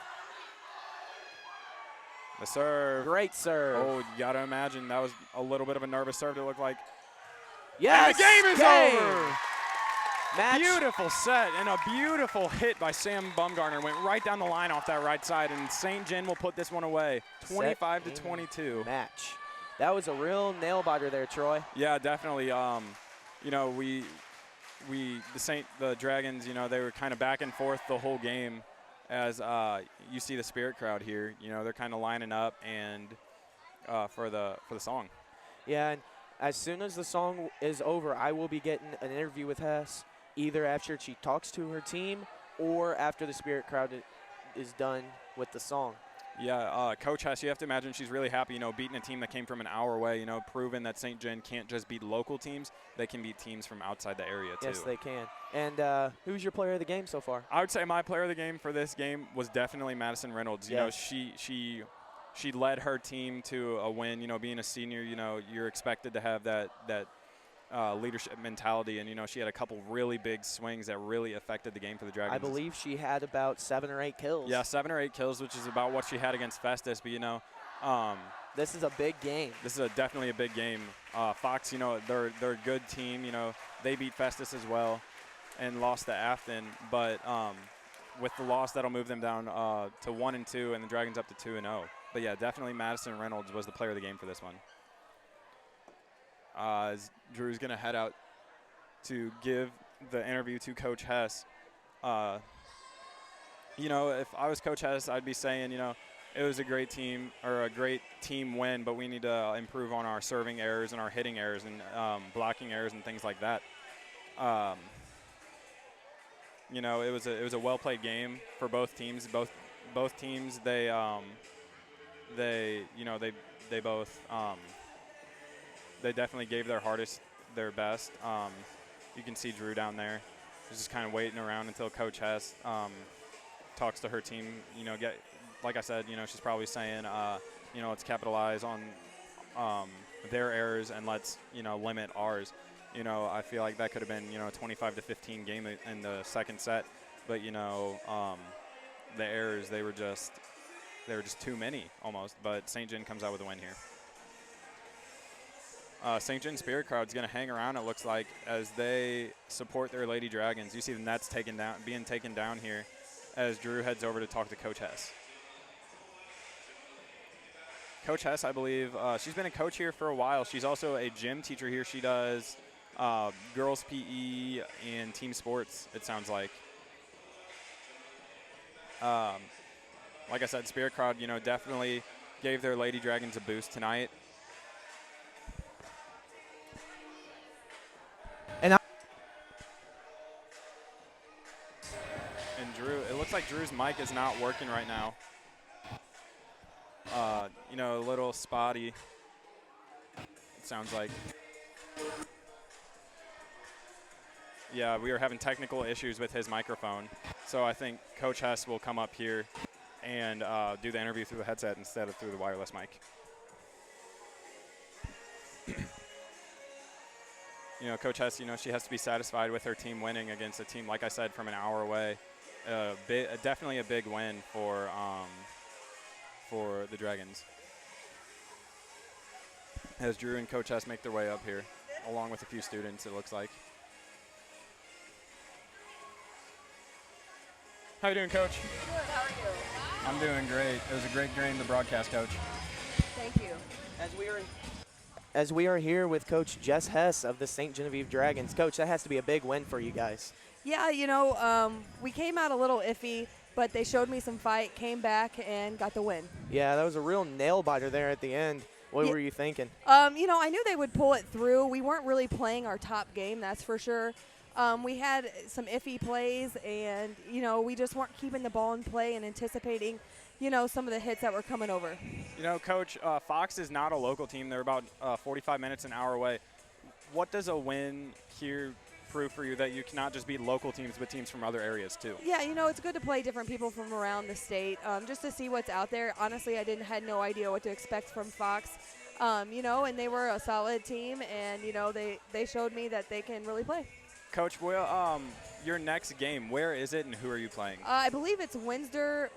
The serve. Great serve. Oh, you got to imagine that was a little bit of a nervous serve to look like. Yes, And the game is over. Match. Beautiful set and a beautiful hit by Sam Bumgarner. Went right down the line off that right side, and St. John will put this one away. 25-22. Match. That was a real nail biter there, Troy. Yeah, definitely. You know, the Dragons, you know, they were kind of back and forth the whole game. As you see the Spirit crowd here, you know, they're kind of lining up and for the song. Yeah, and as soon as the song is over, I will be getting an interview with Hess, either after she talks to her team or after the Spirit crowd is done with the song. Yeah, Coach Hess, you have to imagine she's really happy, you know, beating a team that came from an hour away, you know, proving that St. John can't just beat local teams. They can beat teams from outside the area, too. Yes, they can. And who's your player of the game so far? I would say my player of the game for this game was definitely Madison Reynolds. You know, she led her team to a win. You know, being a senior, you know, you're expected to have that leadership mentality. And, you know, she had a couple really big swings that really affected the game for the Dragons. I believe she had about 7 or 8 kills. Yeah, 7 or 8 kills, which is about what she had against Festus. But, you know, this is a big game. This is definitely a big game. Fox, you know, they're a good team. You know, they beat Festus as well and lost to Afton. But with the loss, that'll move them down to 1-2, and the Dragons up to 2-0. But, yeah, definitely Madison Reynolds was the player of the game for this one. As Drew's going to head out to give the interview to Coach Hess. You know, if I was Coach Hess, I'd be saying, you know, it was a great team or a great team win, but we need to improve on our serving errors and our hitting errors and blocking errors and things like that. You know, it was a well played game for both teams. Both teams, they definitely gave their hardest, their best. You can see Drew down there. She's just kind of waiting around until Coach Hess talks to her team. You know, like I said, you know, she's probably saying, you know, let's capitalize on their errors and let's, you know, limit ours. You know, I feel like that could have been, you know, a 25-15 game in the second set, but you know, the errors they were just too many almost. But St. John comes out with a win here. St. John Spirit crowd's going to hang around, it looks like, as they support their Lady Dragons. You see the nets being taken down here as Drew heads over to talk to Coach Hess. Coach Hess, I believe, she's been a coach here for a while. She's also a gym teacher here. She does girls PE and team sports, it sounds like. Like I said, Spirit crowd, you know, definitely gave their Lady Dragons a boost tonight. And Drew, it looks like Drew's mic is not working right now. You know, a little spotty, it sounds like. Yeah, we are having technical issues with his microphone. So I think Coach Hess will come up here and do the interview through the headset instead of through the wireless mic. You know, Coach Hess, you know, she has to be satisfied with her team winning against a team, like I said, from an hour away. Definitely a big win for the Dragons. As Drew and Coach Hess make their way up here, along with a few students, it looks like. How you doing, Coach? Good, how are you? I'm doing great. It was a great game to broadcast, Coach. Thank you. As we are here with Coach Jess Hess of the St. Genevieve Dragons. Coach, that has to be a big win for you guys. Yeah, you know, we came out a little iffy, but they showed me some fight, came back, and got the win. Yeah, that was a real nail biter there at the end. What were you thinking? You know, I knew they would pull it through. We weren't really playing our top game, that's for sure. We had some iffy plays, and, you know, we just weren't keeping the ball in play and anticipating, you know, some of the hits that were coming over. You know, Coach, Fox is not a local team. They're about 45 minutes, an hour away. What does a win here prove for you that you cannot just beat local teams, but teams from other areas too? Yeah, you know, it's good to play different people from around the state, just to see what's out there. Honestly, I had no idea what to expect from Fox, you know, and they were a solid team, and, you know, they showed me that they can really play. Coach, well, your next game, where is it and who are you playing? I believe it's Windsor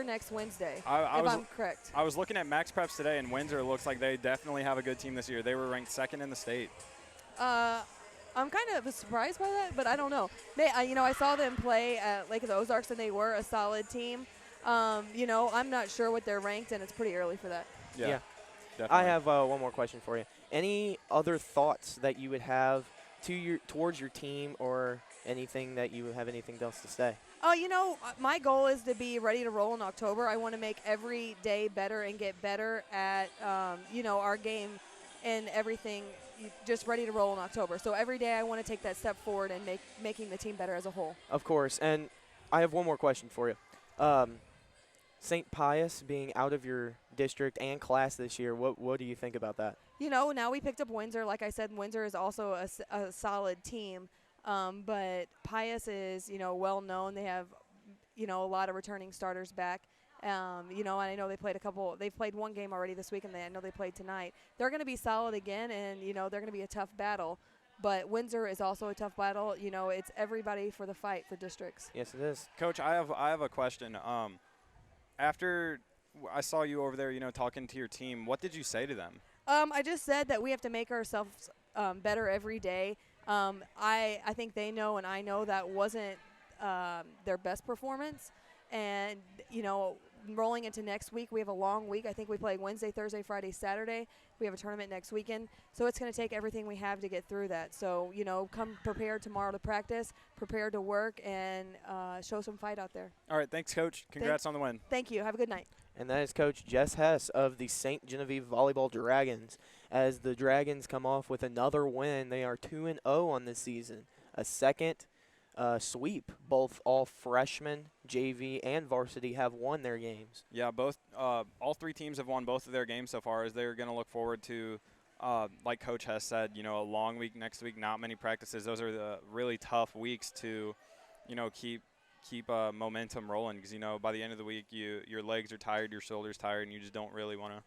next Wednesday, if I'm correct. I was looking at Max Preps today, and Windsor looks like they definitely have a good team this year. They were ranked 2nd in the state. I'm kind of surprised by that, but I don't know. You know, I saw them play at Lake of the Ozarks, and they were a solid team. You know, I'm not sure what they're ranked, and it's pretty early for that. Yeah. Definitely. I have one more question for you. Any other thoughts that you would have towards your team, or anything that you have anything else to say? My goal is to be ready to roll in October. I want to make every day better and get better at, our game and everything, just ready to roll in October. So every day I want to take that step forward and making the team better as a whole. Of course. And I have one more question for you. St. Pius being out of your district and class this year, what do you think about that? Now we picked up Windsor. Like I said, Windsor is also a solid team. But Pius is, well known. They have, a lot of returning starters back. And I know they've played one game already this week, and I know they played tonight. They're going to be solid again, and, they're going to be a tough battle. But Windsor is also a tough battle. It's everybody for the fight for districts. Yes, it is. Coach, I have a question. After I saw you over there, talking to your team, what did you say to them? I just said that we have to make ourselves better every day. I think they know, and I know that wasn't their best performance. And, rolling into next week, we have a long week. I think we play Wednesday, Thursday, Friday, Saturday. We have a tournament next weekend. So it's going to take everything we have to get through that. So, come prepared tomorrow to practice, prepared to work, and show some fight out there. All right, thanks, Coach. Congrats on the win. Thank you. Have a good night. And that is Coach Jess Hess of the St. Genevieve Volleyball Dragons. As the Dragons come off with another win, they are 2-0 on this season. A second sweep. Both all freshmen, JV, and varsity have won their games. Yeah, all three teams have won both of their games so far, as they're going to look forward to, like Coach Hess said, a long week next week, not many practices. Those are the really tough weeks to, keep momentum rolling, because by the end of the week your legs are tired, your shoulders tired, and you just don't really want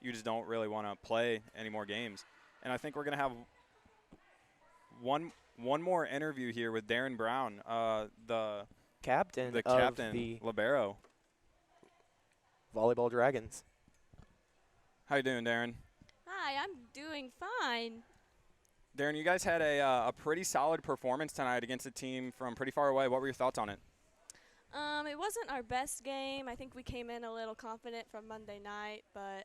to play any more games. And I think we're going to have one more interview here with Darren Brown, the captain of the libero Volleyball Dragons. How you doing, Darren? Hi, I'm doing fine. Darren, you guys had a pretty solid performance tonight against a team from pretty far away. What were your thoughts on it? It wasn't our best game. I think we came in a little confident from Monday night, but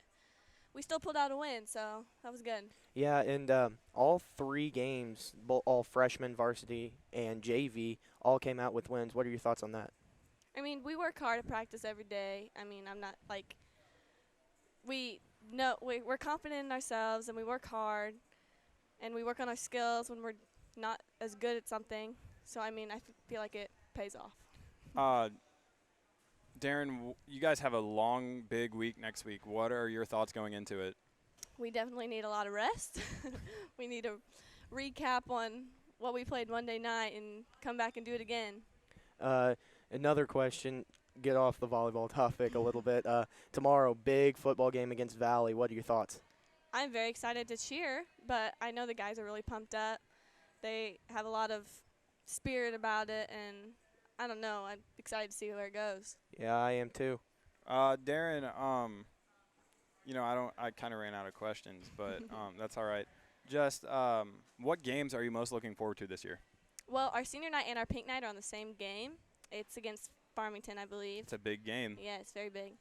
we still pulled out a win, so that was good. Yeah, and all three games, all freshmen, varsity, and JV, all came out with wins. What are your thoughts on that? I mean, we work hard at practice every day. I mean, I'm not like we're confident in ourselves, and we work hard, and we work on our skills when we're not as good at something. So, I mean, I feel like it pays off. Darren, you guys have a long, big week next week. What are your thoughts going into it? We definitely need a lot of rest. We need to recap on what we played Monday night and come back and do it again. Another question, get off the volleyball topic a little bit. Tomorrow, big football game against Valley. What are your thoughts? I'm very excited to cheer, but I know the guys are really pumped up. They have a lot of spirit about it, and I don't know. I'm excited to see where it goes. Yeah, I am too. Darren, I kind of ran out of questions, but that's all right. Just what games are you most looking forward to this year? Well, our senior night and our pink night are on the same game. It's against Farmington, I believe. It's a big game. Yeah, it's very big.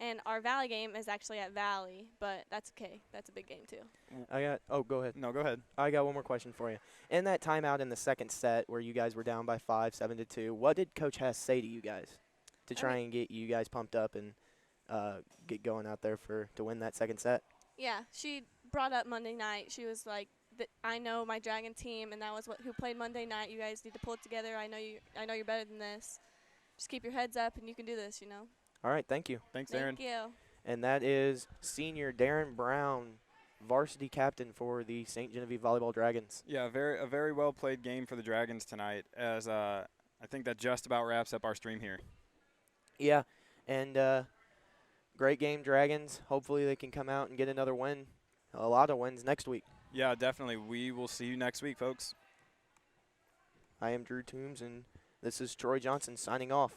And our Valley game is actually at Valley, but that's okay. That's a big game, too. Go ahead. No, go ahead. I got one more question for you. In that timeout in the second set where you guys were down by 5, 7-2, what did Coach Hess say to you guys to try and get you guys pumped up and get going out there to win that second set? Yeah, she brought up Monday night. She was like, I know my Dragon team, and that was who played Monday night. You guys need to pull it together. I know you're better than this. Just keep your heads up, and you can do this, All right, thank you. Thanks, Darren. Thank you. And that is senior Darren Brown, varsity captain for the St. Genevieve Volleyball Dragons. Yeah, a very well played game for the Dragons tonight, as I think that just about wraps up our stream here. Yeah, and great game, Dragons. Hopefully they can come out and get another win, a lot of wins next week. Yeah, definitely. We will see you next week, folks. I am Drew Toombs, and this is Troy Johnson signing off.